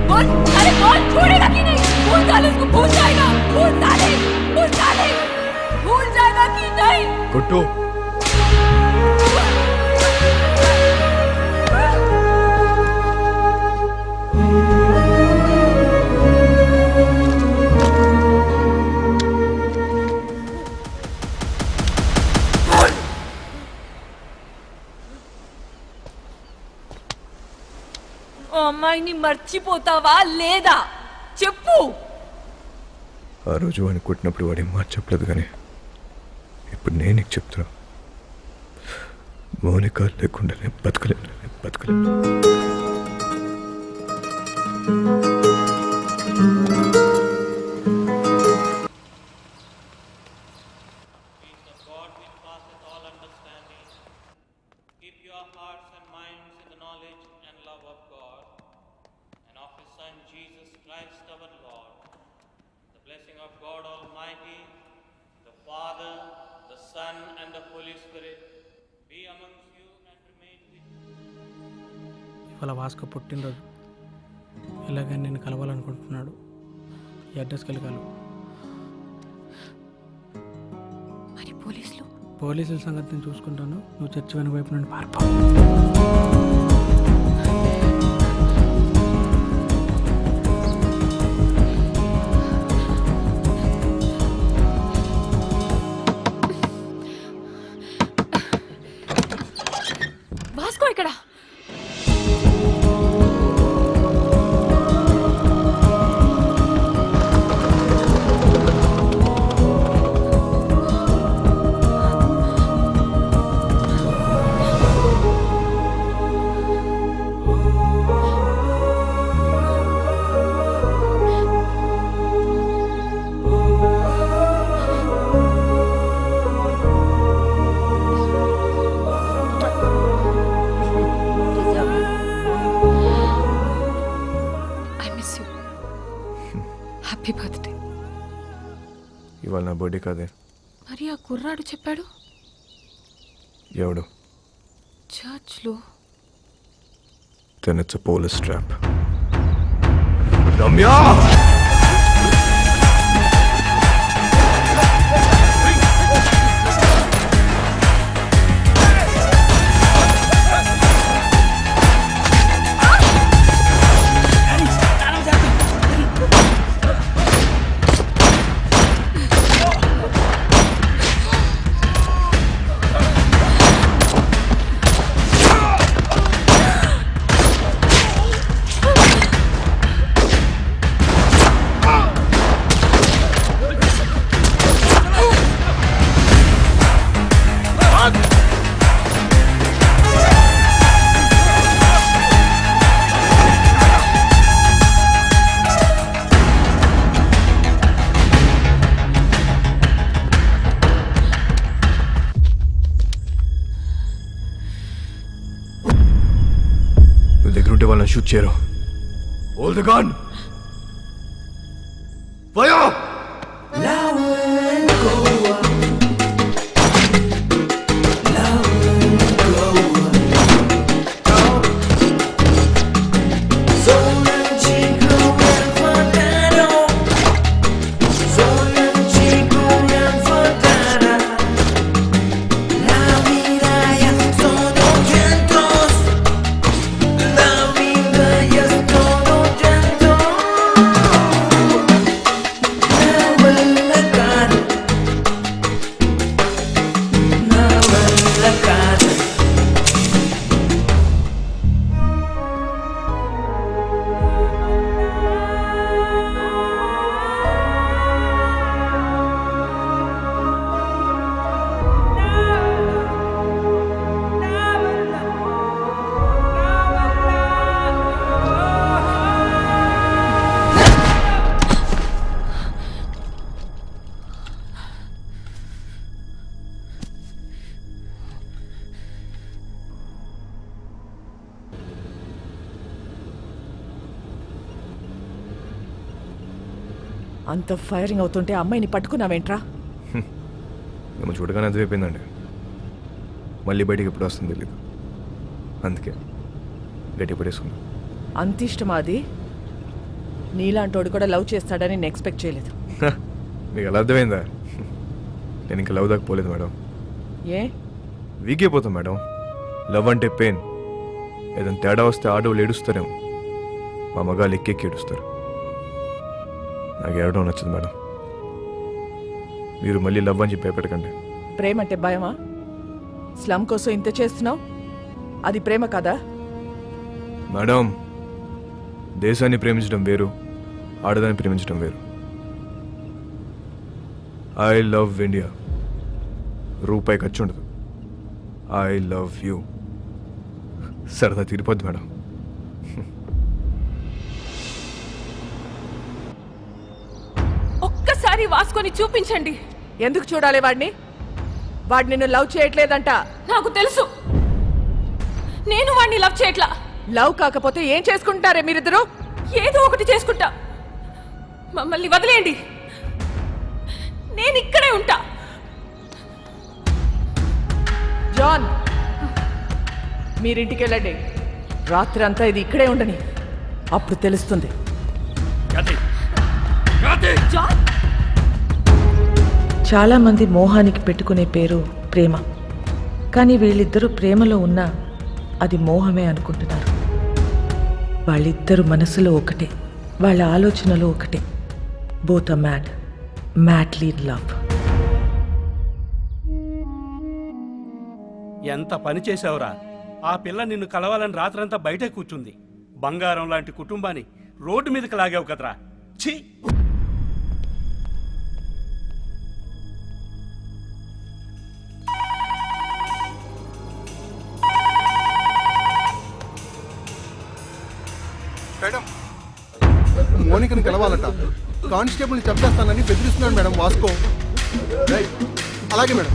बोल, अरे बोल, छोड़ेगा कि नहीं? भूल साले उसको, भूल जाएगा, भूल साले, भूल जाएगा कि नहीं? కొట్టు. ఓ అమ్మాయిని మర్చిపోతావా లేదా చెప్పు. ఆ రోజు వాడిని కొట్టినప్పుడు వాడేం మాట చెప్పలేదు, కానీ ఇప్పుడు నేను నీకు చెప్తున్నా, మౌనిక లేకుండా నేను బతకలేను. ఇవాళ వాస్కో పుట్టినరోజు. ఎలాగని నేను కలవాలనుకుంటున్నాడు. ఈ అడ్రస్కి వెళ్ళి కలవు. మరి పోలీసుల సంగతి నేను చూసుకుంటాను. నువ్వు చర్చి వెనక వైపు నుండి పారిపో. వాస్కో ఇక్కడ. Happy birthday. ఇవాళ నా బర్త్డే కాదే. మరి ఆ కుర్రాడు చెప్పాడు. ఎవడు? చర్చ్లో. Then it's a police trap. Ramya! దగ్గరుంటే వాళ్ళని షూట్ చేయరు. Hold the gun! Fire! అంత ఫైరింగ్ అవుతుంటే అమ్మాయిని పట్టుకున్నావేంట్రా? మేము చూడగానే అర్థమైపోయిందండి. మళ్ళీ బయటికి ఎప్పుడు వస్తుంది తెలీదు, అందుకే గట్టి పడేసుకున్నాం. అంత ఇష్టమా అది? నీలాంటోడు కూడా లవ్ చేస్తాడని నేను ఎక్స్పెక్ట్ చేయలేదు. మీకు ఎలా అర్థమైందా? నేను ఇంకా లవ్ దాకా పోలేదు మేడం. ఏ వీక్ అయిపోతాం మేడం. లవ్ అంటే పెయిన్. ఏదైనా తేడా వస్తే ఆడవాళ్ళు ఏడుస్తారేమో, మా మగాళ్ళు ఎక్కెక్కి ఏడుస్తారు. నాకు ఏడవడం నచ్చదు మేడం. మీరు మళ్ళీ లవ్ అని చెప్పి భయపెట్టకండి. ప్రేమ అంటే భయమా? స్లమ్ కోసం ఇంత చేస్తున్నావు, అది ప్రేమ కదా? మేడం, దేశాన్ని ప్రేమించడం వేరు, ఆడదాన్ని ప్రేమించడం వేరు. I love India. రూపాయి ఖర్చు ఉండదు. I love you. సరదా తీరిపోద్ది మేడం. ఒక్కసారి వాసుకొని చూపించండి. ఎందుకు చూడాలి వాడిని? వాడు నిన్ను లవ్ చేయట్లేదంట. నాకు తెలుసు, నేను వాడిని లవ్ చేయట్లా. లవ్ కాకపోతే ఏం చేసుకుంటారే మీరిద్దరు? ఏదో ఒకటి చేసుకుంటా. మమ్మల్ని వదిలేయండి, నేను ఇక్కడే ఉంటా. జాన్, మీరింటికి వెళ్ళండి. రాత్రి అంతా ఇది ఇక్కడే ఉండని, అప్పుడు తెలుస్తుంది. చాలా మంది మోహానికి పెట్టుకునే పేరు ప్రేమ, కానీ వీళ్ళిద్దరూ ప్రేమలో ఉన్నా అది మోహమే అనుకుంటున్నారు. వాళ్ళిద్దరు మనసులో ఒకటే, వాళ్ళ ఆలోచనలో ఒకటే. Both are mad, madly in love. ఎంత పని చేసావురా? ఆ పిల్ల నిన్ను కలవాలని రాత్రంతా బయటే కూర్చుంది. బంగారం లాంటి కుటుంబాన్ని రోడ్డు మీదకి లాగావు కదరా. ఛీ! మేడం, మోనికని కలవాలట. కానిస్టేబుల్ని చంపేస్తానని బెదిరిస్తున్నాడు మేడం వాస్కో. అలాగే మేడం.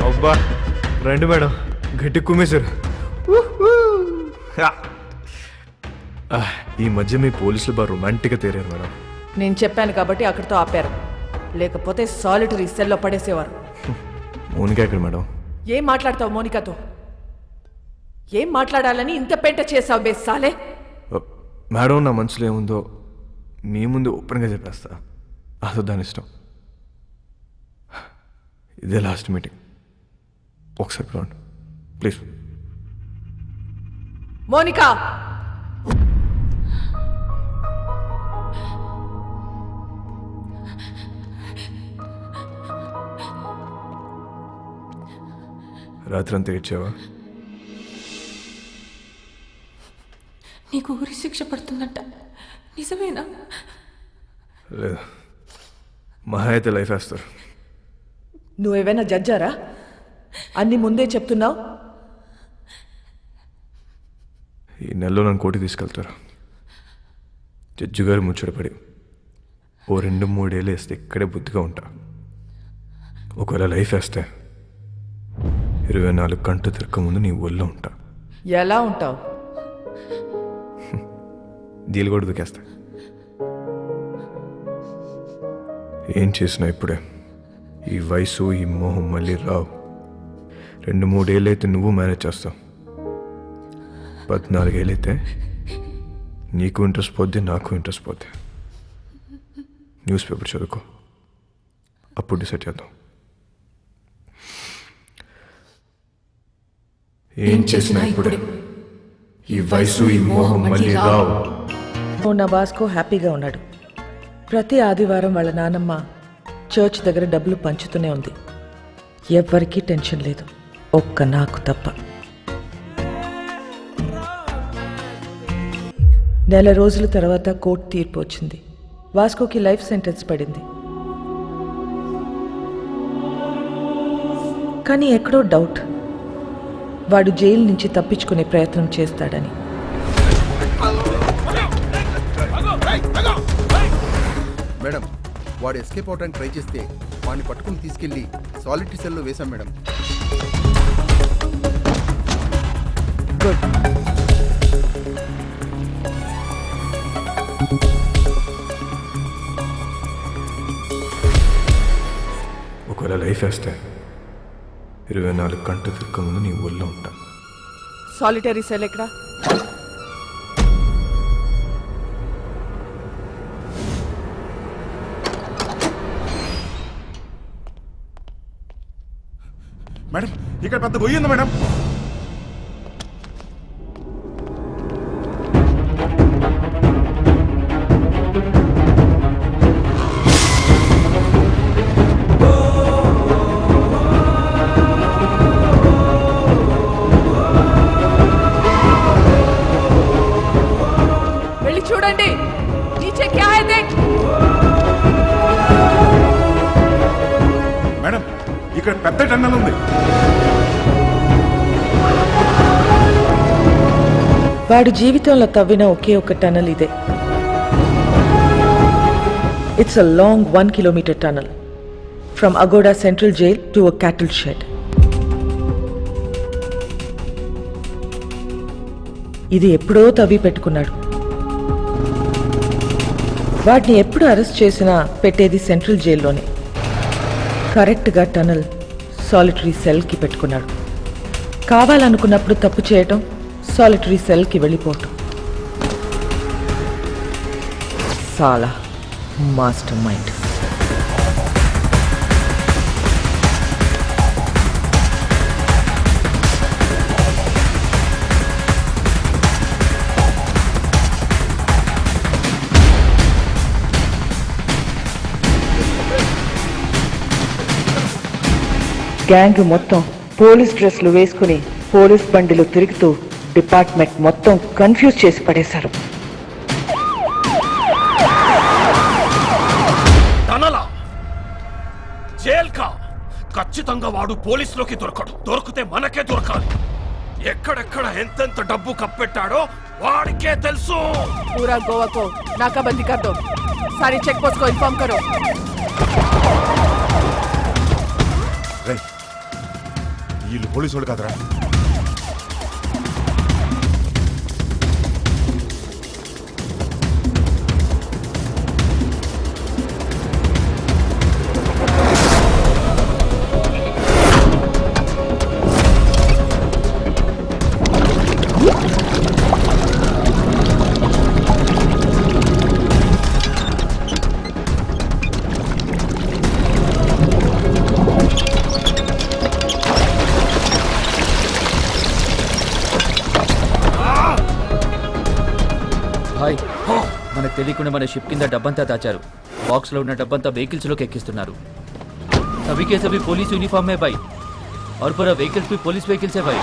అబ్బా రండి మేడం, గట్టి కుమ్మేశారు. ఈ మధ్య మీ పోలీసులు బాగా రొమాంటిక్గా తేరారు మేడం. నేను చెప్పాను కాబట్టి అక్కడితో ఆపారు, లేకపోతే సాలిటరీ సెల్లో పడేసేవారు. మోనిక ఎక్కడ మేడం? ఏం మాట్లాడతావు మోనికాతో? ఏం మాట్లాడాలని ఇంత పెంట చేసావు బేసాలే? మేడం, నా మనసులో ఏముందో మీ ముందు ఓపెన్గా చెప్పేస్తా. అదో దాని ఇష్టం. ఇదే లాస్ట్ మీటింగ్, ఒకసారి రాండి ప్లీజ్. మోనికా, రాత్రంతా ఏడ్చావా? నీకు ఊరి శిక్ష పడుతుందంట, నిజమేనా? లేదు, మహా అయితే లైఫ్ వేస్తారు. నువ్వేమైనా జడ్జారా? అన్ని ముందే చెప్తున్నావు. ఈ నెలలో నన్ను కోటి తీసుకెళ్తారు. జడ్జి గారు ముచ్చటపడి ఓ 2-3 ఏళ్ళు వేస్తే ఇక్కడే బుద్ధిగా ఉంటా. ఒకవేళ లైఫ్ వేస్తే 24 గంటలు తిరగక ముందు నీ ఒళ్ళో ఉంటా. ఎలా ఉంటావు? దీలు కూడా దుకేస్తా. ఏం చేసినా ఇప్పుడే. ఈ వయసు, ఈ మోహం మళ్ళీ రావు. 2-3 ఏళ్ళు అయితే నువ్వు మేనేజ్ చేస్తావు. 14 ఏళ్ళు అయితే నీకు ఇంట్రెస్ట్ పోద్ది, నాకు ఇంట్రెస్ట్ పోద్ది. న్యూస్ పేపర్ చదువుకో, అప్పుడు డిసైడ్ చేద్దాం. ఏం చేసినా ఇప్పుడే. ఈ వయసు, ఈ మోహం మళ్ళీ రావు. నా వాస్కో హ్యాపీగా ఉన్నాడు. ప్రతి ఆదివారం వాళ్ళ నానమ్మ చర్చ్ దగ్గర డబ్బులు పంచుతూనే ఉంది. ఎవ్వరికీ టెన్షన్ లేదు, ఒక్క నాకు తప్ప. నెల రోజుల తర్వాత కోర్టు తీర్పు వచ్చింది. వాస్కోకి లైఫ్ సెంటెన్స్ పడింది. కానీ ఎక్కడో డౌట్, వాడు జైలు నుంచి తప్పించుకునే ప్రయత్నం చేస్తాడని. మేడం, వాడు ఎస్కేప్ అవడానికి ట్రై చేస్తే వాడిని పట్టుకుని తీసుకెళ్లి సాలిటరీ సెల్లో వేశాం మేడం. గుడ్. ఒకవేళ లైఫ్ వేస్తే 24 గంటలు తిరగ ముందు నీ ఊళ్ళో ఉంటా. సాలిటరీ సెల్ ఎక్కడ? మేడం ఇక్కడ పెద్ద గొయ్యి ఉంది మేడం. వెళ్ళి చూడండి. నీచే క్యా హై దేఖ్. మేడం ఇక్కడ పెద్ద టన్నల్ ఉంది. వాడు జీవితంలో తవ్విన ఒకే ఒక టనల్ ఇదే. It's a long 1 kilometre tunnel from Aguada central jail to a cattle shed. ఇది ఎప్పుడో తవ్వి పెట్టుకున్నాడు. వాటిని ఎప్పుడు అరెస్ట్ చేసినా పెట్టేది సెంట్రల్ జైల్లోనే. కరెక్ట్గా టనల్ సాలిటరీ సెల్కి పెట్టుకున్నాడు. కావాలనుకున్నప్పుడు తప్పు చేయటం, సాలిటరీ సెల్కి వెళ్ళిపోవటం. సాలా మాస్టర్ మైండ్. గ్యాంగ్ మొత్తం పోలీస్ డ్రెస్లు వేసుకుని పోలీస్ బండిలో తిరుగుతూ డిపార్ట్మెంట్ మొత్తం కన్ఫ్యూజ్ చేసి పడేశారు. ఖచ్చితంగా వాడు పోలీసులోకి దొరకడు. దొరికితే మనకే దొరకాలి. ఎక్కడెక్కడ ఎంతెంత డబ్బు కప్పెట్టాడో వాడికే తెలుసు. పూరా గోవా కో నాకాబందీ కర్ దో. సారీ చెక్ పోస్ట్ కో ఇన్ఫార్మ్ కరో. వీళ్ళు పోలీసు వాళ్ళు కాదరా. మనకు తెలియకుండా మన షిప్ కింద డబ్బంతా దాచారు. బాక్స్ లో ఉన్న డబ్బంతా వెహికల్స్ లోకి ఎక్కిస్తున్నారు. सभी के सभी पुलिस यूनिफॉर्म में भाई और पूरा व्हीकल्स भी पुलिस व्हीकल्स है भाई.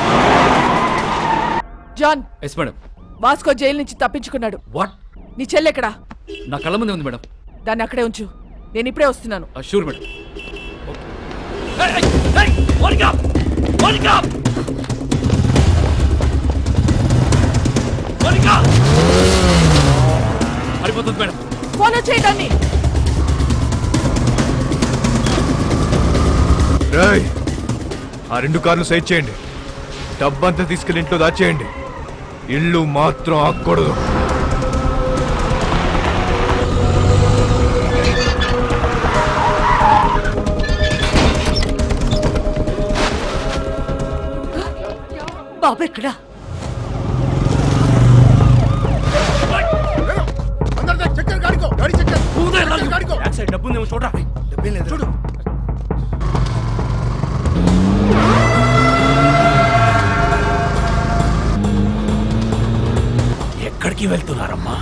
John. Yes madam. Vasco jail నుంచి తప్పించుకున్నాడు. వాట్? నీ చెల్లి ఎక్కడా? నా కళ్ళ ముందే ఉంది మేడం. దాన్ని అక్కడే ఉంచు. నేను ఇప్పుడే వస్తున్నాను. Sure madam. పడిపోతుంది మేడం. ఫాలో చేయడాన్ని. ఆ 2 కార్లు సైడ్ చేయండి. డబ్బంతా తీసుకెళ్ళి ఇంట్లో దాచేయండి. ఇల్లు మాత్రం ఆగకూడదు. బాబు ఎక్కడా? డబ్బు చూడరా. చూడు. ఎక్కడికి వెళ్తున్నారమ్మా?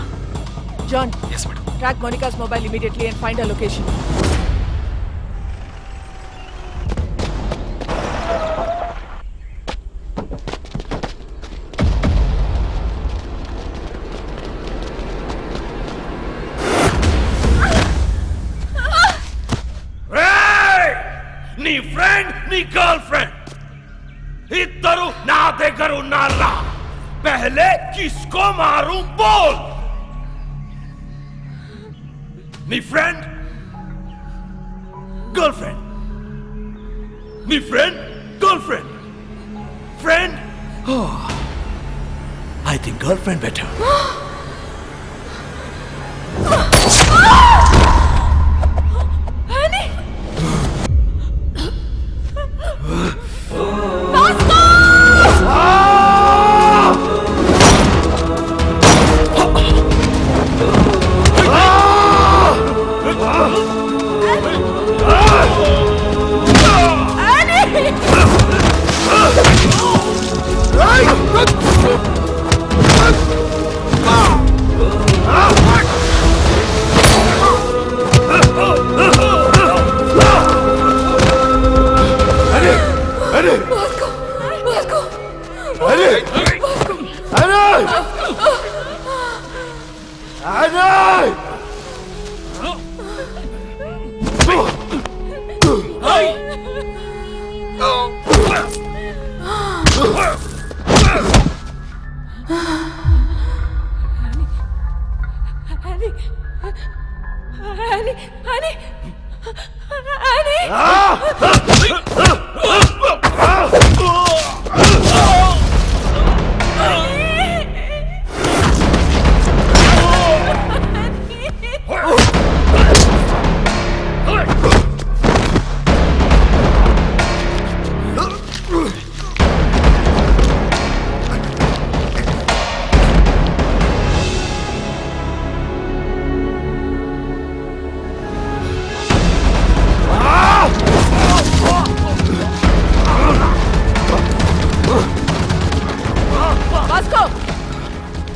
John, track Monica's mobile immediately and find a location. నీ ఫ్రెండ్ నీ గర్ల్ ఫ్రెండ్ ఇద్దరు నా దగ్గర ఉన్నారా? पहले किसको मारूं बोल. నీ ఫ్రెండ్ గర్ల్ ఫ్రెండ్ నీ friend girlfriend friend I think girlfriend better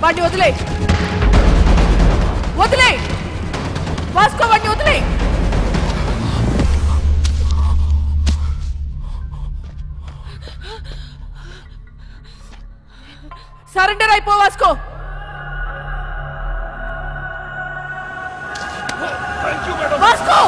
వాడిని వదిలే వదిలే వాస్కో వాడిని వదిలే సరెండర్ అయిపో Vasco Vasco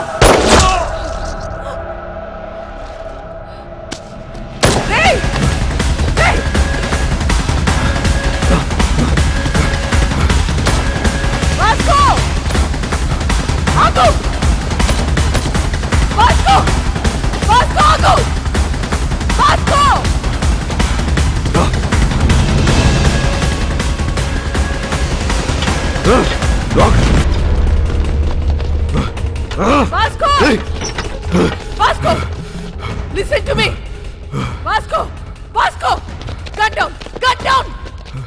Vasco! Vasco! Listen to me! Vasco! Vasco! Gun down! Gun down!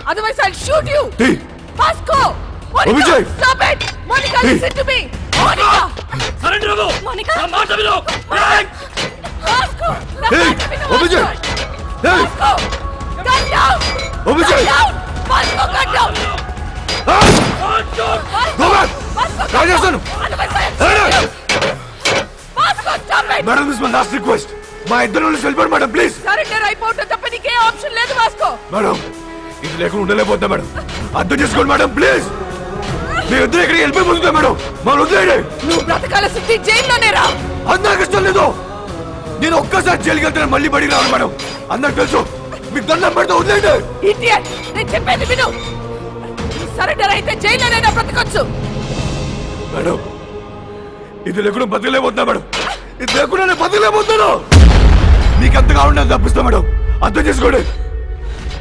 Otherwise I'll shoot you! Hey! Vasco! Monica! Vijay! Stop it! Monica, Hey! listen to me! Monica! Surrender go! Monica! Mata vilo! Vasco! Hey! Vijay! Hey! Vasco! Gun down! Vijay! Gun down! Vasco, gun down! Go back! రాజేస్తాను మేడం this my last request మా ఇద్దరు వెళ్ళిపోండి madam please surrender అయిపోతే తప్ప నీకే option లేదు Vasco madam ఇది లేకుండా ఉండలేకపోతున్నా మేడం అర్థం చేసుకోండి మేడం ప్లీజ్ మీ ఇద్దరు ఇక్కడికి వెళ్ళిపోతుందా మేడం మమ్మల్ని వదిలేయండి నువ్వు బ్రతకాల సిద్ధి జైల్లోనే రా అందరికి ఇష్టం లేదు నేను ఒక్కసారి జైలుకి వెళ్తాను మళ్ళీ బడికి రాను మేడం అందరికి తెలుసు మీకు దండం పెడితే వదిలేయండి ఇడియట్ నేను చెప్పేది విను సరెండర్ అయితే జైల్లోనైనా బ్రతకొచ్చు మేడం ఇది లేకుండా బతకలేకపోతున్నా మేడం ఇది లేకుండా నేను బతకలేకపోతున్నాను మీకు ఎంతగా ఉండదు తప్పిస్తా మేడం అర్థం చేసుకోండి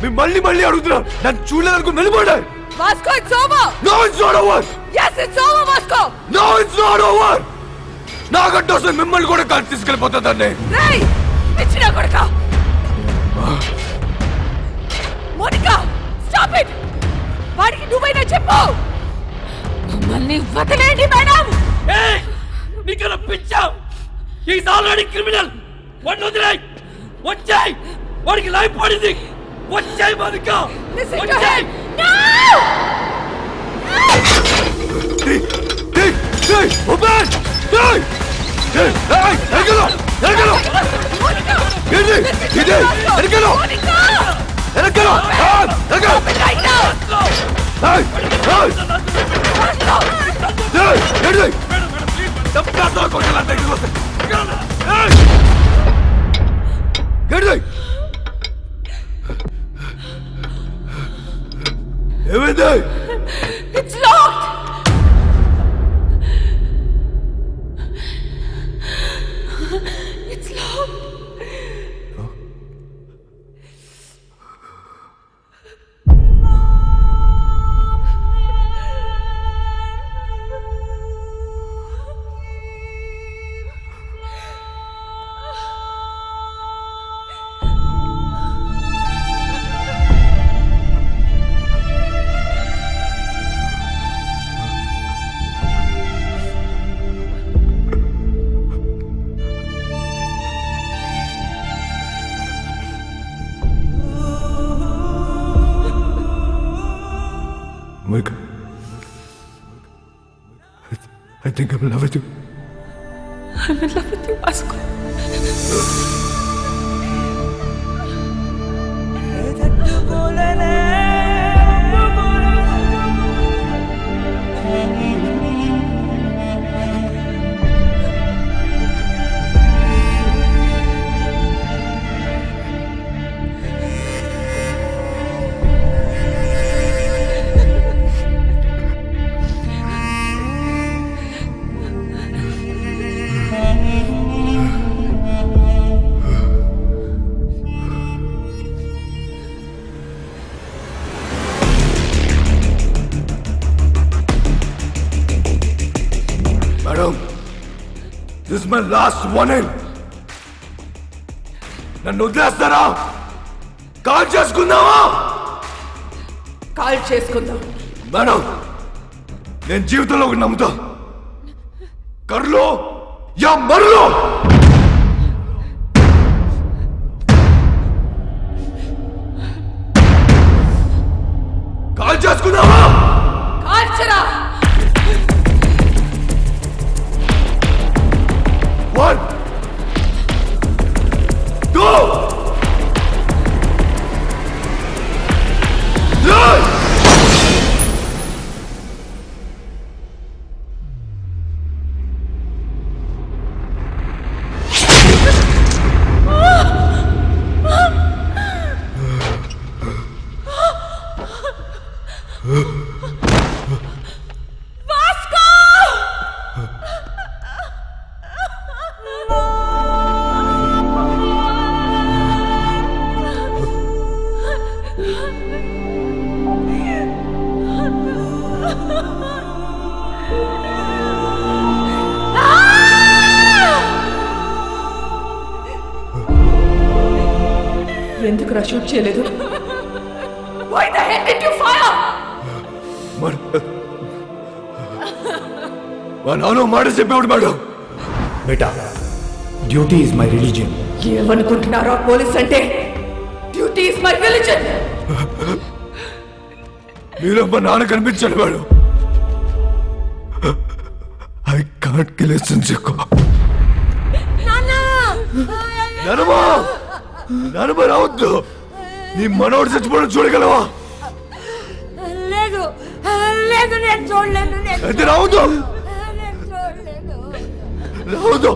మేము మళ్ళీ మళ్ళీ అడుగుతున్నా నన్ను చూడలేదనుకుని వెళ్ళిపోండి Vasco it's over no it's not over yes it's over Vasco no it's not over నాకంటే వస్తే మిమ్మల్ని కూడా కలిసి తీసుకెళ్ళిపోతుందండి రేయ్ పిచ్చినా కొడుకా మోనికా స్టాప్ ఇట్ వాడికి నువ్వైనా చెప్పు మమ్మల్ని వదిలేండి మేడం నీకన్నా పిచ్చావు ఈస్ ఆల్రెడీ క్రిమినల్ వాడిని వదిలేయ్ వచ్చాయి వాడికి లైఫ్ పడింది వచ్చాయి మోనికా వచ్చాయి ఓపెన్ ఎరగలో ఎరగలో ఎరగలో ఏమైంది It's locked! I think I'm in love with you. I'm in love with you, Vasco. Madam, this is my last warning. నన్ను వదిలేస్తారా? కాల్ చేసుకుందామా? కాల్ చేసుకుందాం. మేడం, నేను జీవితంలో ఒకటి నమ్ముతా. కర్లో యా మర్లో. కాల్ చేసుకుందామా? కాల్చరా. 1 2 3 ఎందుకు షూట్ చేయలేదు? Why the hell did you fire? మా నాన్న మాట చెప్పేవాడు madam. Beta, duty is my religion. ఏమనుకుంటున్నారో పోలీస్ అంటే? Duty is my religion. మీరు మా నాన్న కనిపించాడు madam. I can't kill a sincere. నానమ్మా, నానమ్మ రావద్దు. నీ మనోడు చచ్చిపోవడం చూడగలవా? లేదు లేదు, నేను చూడలేను. అయితే రావద్దు, రావద్దు.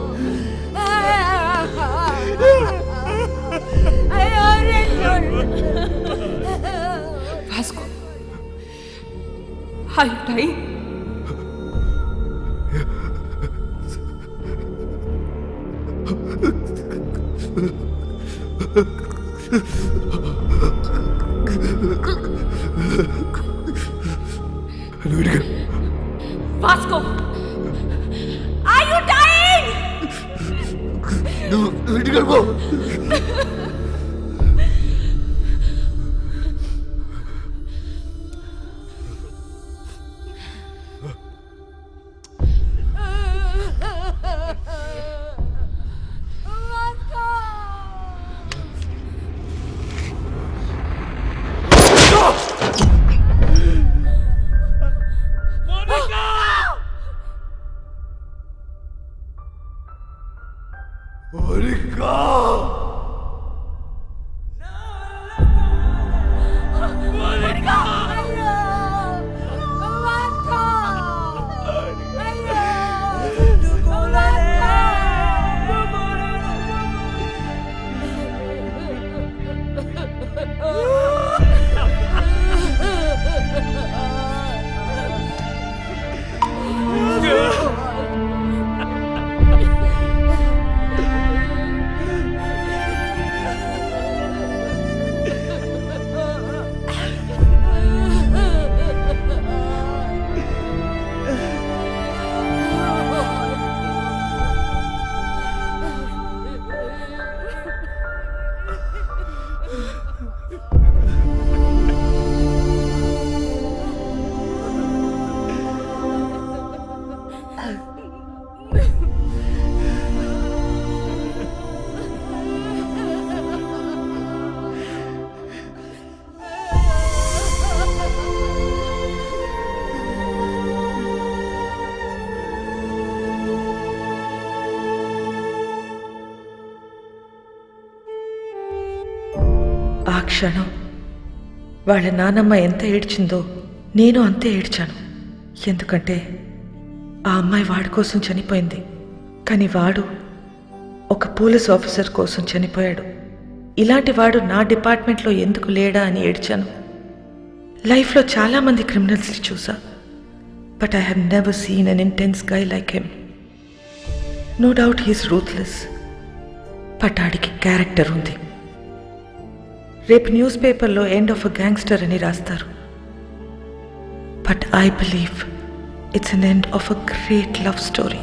Vasco, are you dying? Vasco, are you dying? నువ్వు ఇంటికి వెళ్ళిపో. ఆ క్షణం వాళ్ళ నానమ్మ ఎంత ఏడ్చిందో నేను అంతే ఏడ్చాను. ఎందుకంటే ఆ అమ్మాయి వాడి కోసం చనిపోయింది, కానీ వాడు ఒక పోలీస్ ఆఫీసర్ కోసం చనిపోయాడు. ఇలాంటి వాడు నా డిపార్ట్మెంట్లో ఎందుకు లేడా అని ఏడ్చాను. లైఫ్లో చాలామంది క్రిమినల్స్ని చూసా, but I have never seen an intense guy like him. No doubt he's ruthless, but ఆడికి క్యారెక్టర్ ఉంది. రేపు న్యూస్ పేపర్లో ఎండ్ ఆఫ్ అ గ్యాంగ్స్టర్ అని రాస్తారు, but I believe it's an end of a great love story.